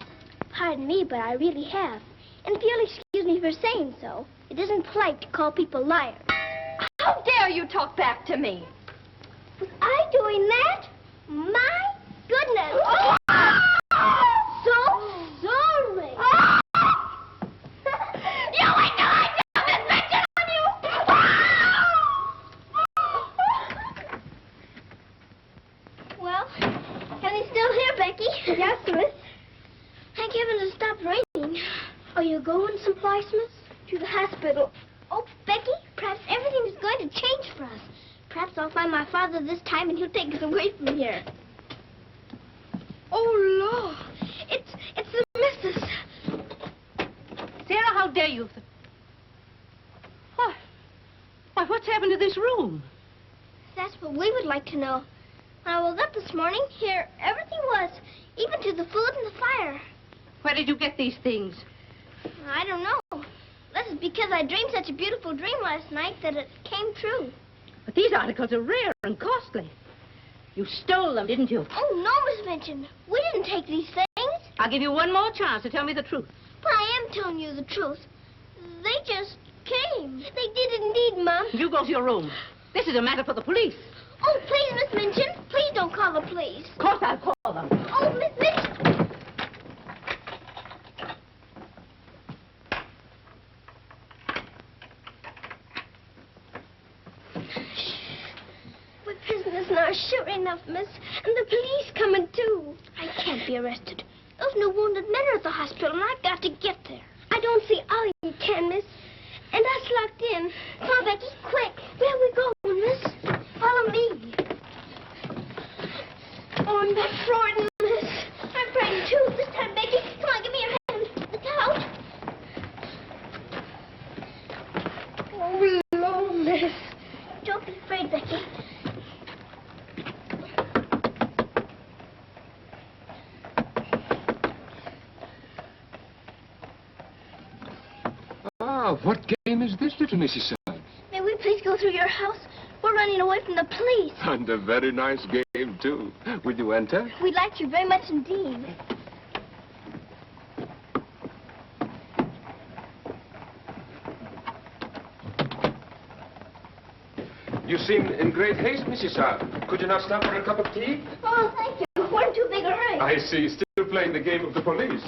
Pardon me, but I really have. And if you'll excuse me for saying so, it isn't polite to call people liars. How dare you talk back to me? Was I doing that? My goodness. So sorry. You ain't I got this Minchin on you! Well, can he still hear, Becky? Yes, miss. Thank heaven it stopped raining. Are you going someplace, miss? To the hospital. Oh, Becky, perhaps everything is going to change for us. Perhaps I'll find my father this time and he'll take us away from here. Oh, Lord. It's the missus. Sarah, how dare you? Why, what's happened to this room? That's what we would like to know. When I woke up this morning, here everything was, even to the food and the fire. Where did you get these things? I don't know. Let's because I dreamed such a beautiful dream last night that it came true. But these articles are rare and costly. You stole them, didn't you? Oh, no, Miss Minchin. We didn't take these things. I'll give you one more chance to tell me the truth. But I am telling you the truth. They just came. They did indeed, Mom. You go to your room. This is a matter for the police. Oh, please, Miss Minchin. Please don't call the police. Of course I'll call them. Oh, Miss Minchin. We're prisoners now, sure enough, miss. And the police coming, too. I can't be arrested. Those new wounded men are at the hospital, and I've got to get there. I don't see how you can, miss. And us locked in. Come on, Becky, quick. Where we going, miss? Follow me. Oh, I'm not frightened, miss. I'm frightened, too. This time, Becky. Come on, give me your hand. Look out. Oh, Lord, miss. Don't be afraid, Becky. Ah, what game is this, little Mrs. Sara? May we please go through your house? We're running away from the police. And a very nice game, too. Will you enter? We'd like you very much indeed. You seem in great haste, Mrs. Sara. Could you not stop for a cup of tea? Oh, thank you. We're in too big a hurry. I see. Still playing the game of the police.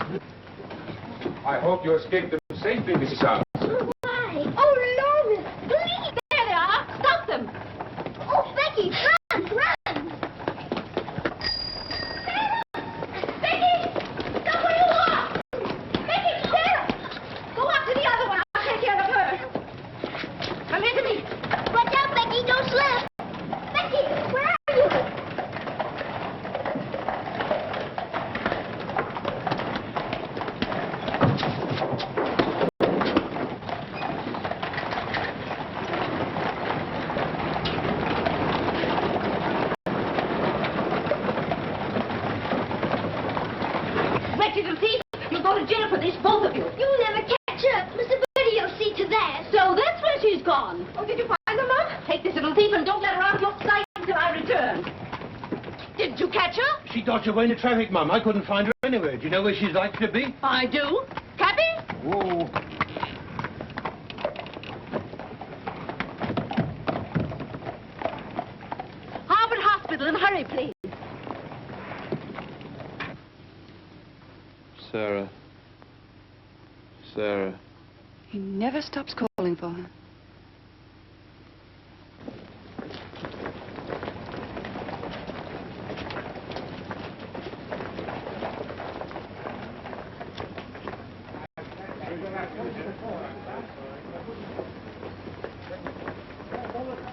I hope you escaped them safely, Mrs. Sara. Why? Oh, Lord, miss. Please. There they are. Stop them. Oh, Becky, run, run. Becky, stop where you are. Becky, Sarah. Go up to the other one. I'll take care of her. Come here to me. Watch out, Becky, don't slip. Becky, where are you? Wretched little thief. You'll go to jail for this, both of you. You'll never catch up. Mr. Bertie will see to that. So that's where she's gone. Oh, did you find her, Mom? Take this little thief and don't let her out of your sight until I return. Didn't you catch her? She dodged away in the traffic, Mum. I couldn't find her anywhere. Do you know where she's likely to be? I do. Cappy? Whoa. Harvard Hospital, and hurry, please. Sara. Sara. He never stops calling for her.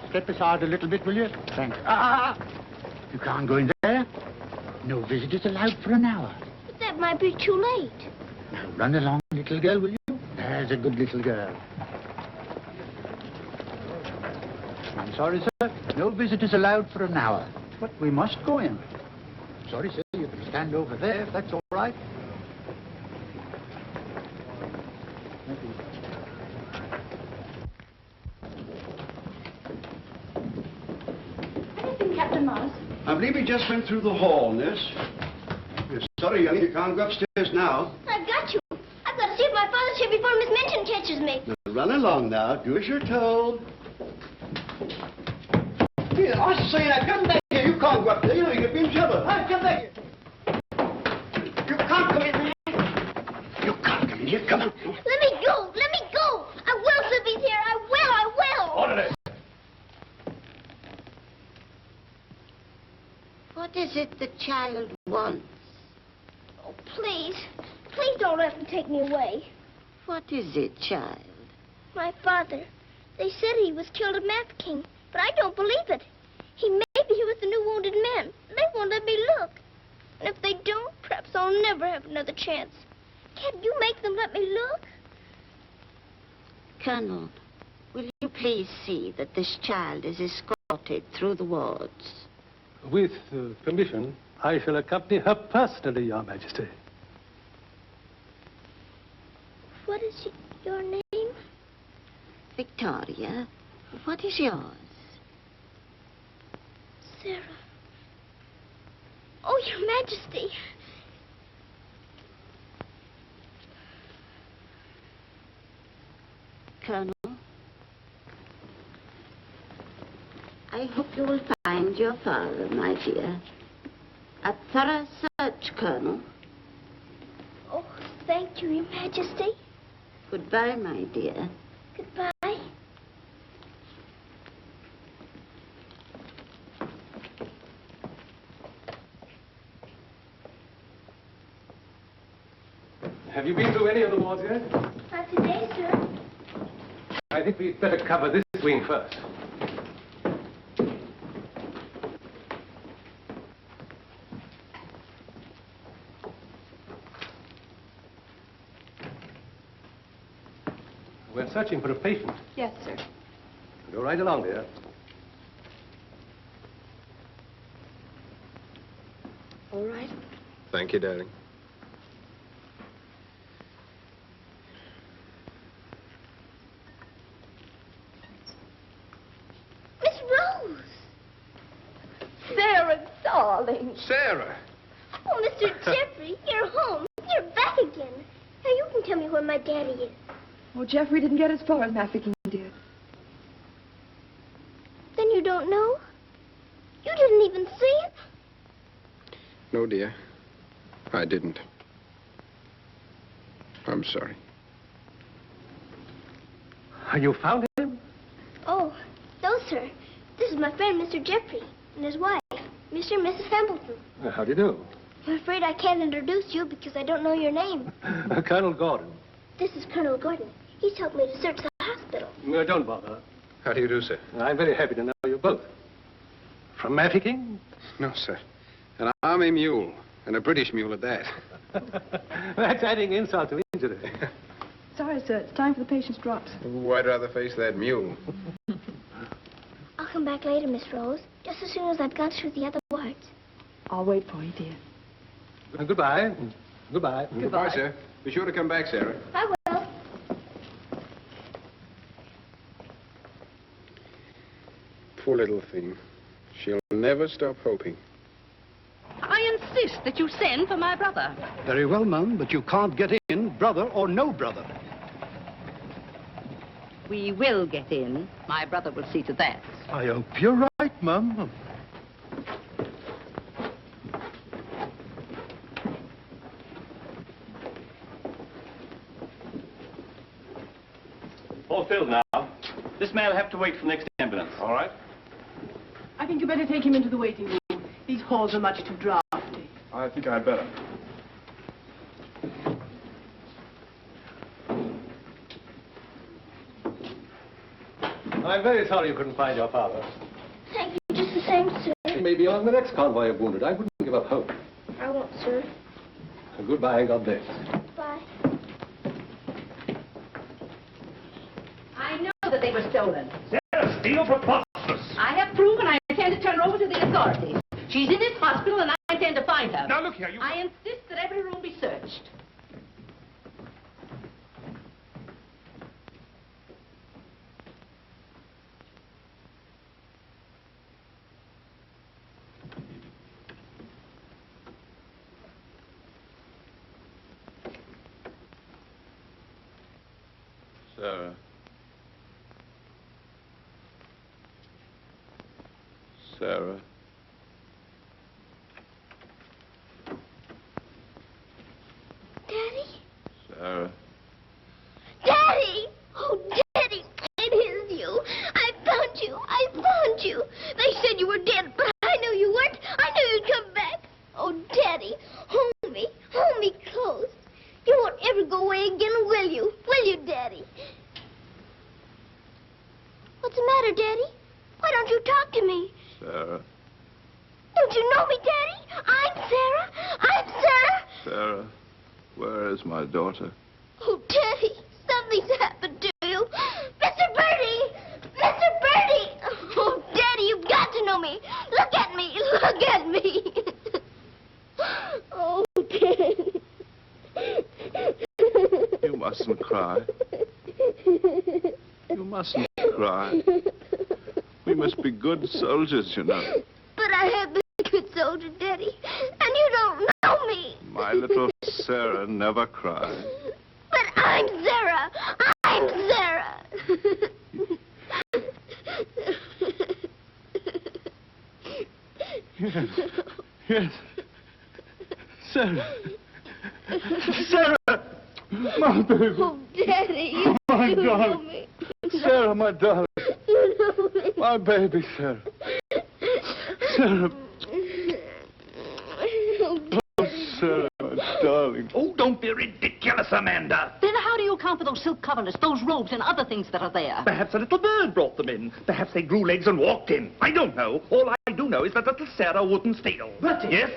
Step aside a little bit, will you? Thanks. You can't go in there. No visitors allowed for an hour. But that might be too late. Now, run along, little girl, will you? There's a good little girl. I'm sorry, sir. No visitors allowed for an hour. But we must go in. Sorry, sir. You can stand over there, if that's all right. Thank you. Anything, Captain Morris? I believe he just went through the hall, Miss. We're sorry, young, you can't go upstairs now. I've got you. I've got to see if my father's here before Miss Minchin catches me. Now, run along now. Do as you're told. Here, I say now, come back here. You can't go up there. You know you could be in trouble. Hey, come back here. You can't come in there. You can't come in here. Come on. Let me go. Let me go. I will, Sibby's here. I will. Order this. What is it the child wants? Oh, please. Please don't let them take me away. What is it, child? My father. They said he was killed at Mafeking, but I don't believe it. Maybe he was the new wounded man. They won't let me look. And if they don't, perhaps I'll never have another chance. Can't you make them let me look? Colonel, will you please see that this child is escorted through the wards? With permission, I shall accompany her personally, Your Majesty. What is your name? Victoria, what is yours? Sarah. Oh, Your Majesty. Colonel, I hope you will find your father, my dear. A thorough search, Colonel. Oh, thank you, Your Majesty. Goodbye, my dear. Goodbye. Have you been through any of the wards yet? Not today, sir. I think we'd better cover this wing first. We're searching for a patient. Yes, sir. Go right along, dear. All right. Thank you, darling. Miss Rose! Sarah, darling. Sarah! Oh, Mr. Geoffrey, you're home. You're back again. Now you can tell me where my daddy is. Oh, Geoffrey didn't get as far as Mafeking, dear. Then you don't know? You didn't even see him? No, dear. I didn't. I'm sorry. You found him? Oh, no, sir. This is my friend, Mr. Geoffrey, and his wife, Mr. and Mrs. Hamilton. How do you do? I'm afraid I can't introduce you because I don't know your name. Colonel Gordon. This is Colonel Gordon. He's helped me to search the hospital. No, don't bother. How do you do, sir? I'm very happy to know you both. From Mafeking? No, sir. An army mule, and a British mule at that. That's adding insult to injury. Sorry, sir. It's time for the patient's drops. Ooh, I'd rather face that mule. I'll come back later, Miss Rose, just as soon as I've gone through the other wards. I'll wait for you, dear. Goodbye. Goodbye. Goodbye, sir. Be sure to come back, Sarah. I will. Poor little thing. She'll never stop hoping. I insist that you send for my brother. Very well, Mum, but you can't get in, brother or no brother. We will get in. My brother will see to that. I hope you're right, Mum. All filled now. This man will have to wait for the next ambulance. All right. I think you better take him into the waiting room. These halls are much too drafty. I think I'd better. I'm very sorry you couldn't find your father. Thank you just the same, sir. He may be on the next convoy of wounded. I wouldn't give up hope. I won't, sir. Goodbye and God bless. Bye. I know that they were stolen. Sarah, steal preposterous. I have proven I intend to turn her over to the authorities. She's in this hospital and I intend to find her. Now, look here, you... I insist that every room be searched. Sarah. Sarah. Daddy? Sarah. Daddy! Oh, Daddy, it is you. I found you. I found you. They said you were dead, but I knew you weren't. I knew you'd come back. Oh, Daddy, hold me. Hold me close. You won't ever go away again, will you? Will you, Daddy? What's the matter, Daddy? Why don't you talk to me? Sarah. Don't you know me, Daddy? I'm Sarah. I'm Sarah. Sarah. Where is my daughter? Oh, Daddy, something's happened to you. Mr. Bertie! Mr. Bertie! Oh, Daddy, you've got to know me. Look at me. Look at me. Oh, Daddy. You mustn't cry. You mustn't cry. We must be good soldiers, you know. But I have been a good soldier, Daddy, and you don't know me. My little Sara never cries. But I'm Sara. I'm Sara. Yes. Yes. Sara. Sara! My baby. Oh, Daddy, you My do know darling. me. Sara, my darling. You know me. My baby, Sara. Sara. Oh, Sara, my darling. Oh, don't be ridiculous, Amanda. Then how do you account for those silk coverlets, those robes and other things that are there? Perhaps a little bird brought them in. Perhaps they grew legs and walked in. I don't know. All I do know is that little Sara wouldn't steal. Bertie! Yes?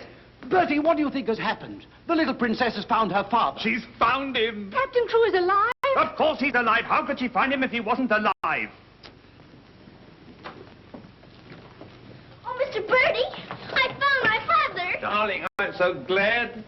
Bertie, what do you think has happened? The little princess has found her father. She's found him. Captain Crewe is alive? Of course he's alive. How could she find him if he wasn't alive? Oh, Mr. Bertie, I found my father. Darling, I'm so glad.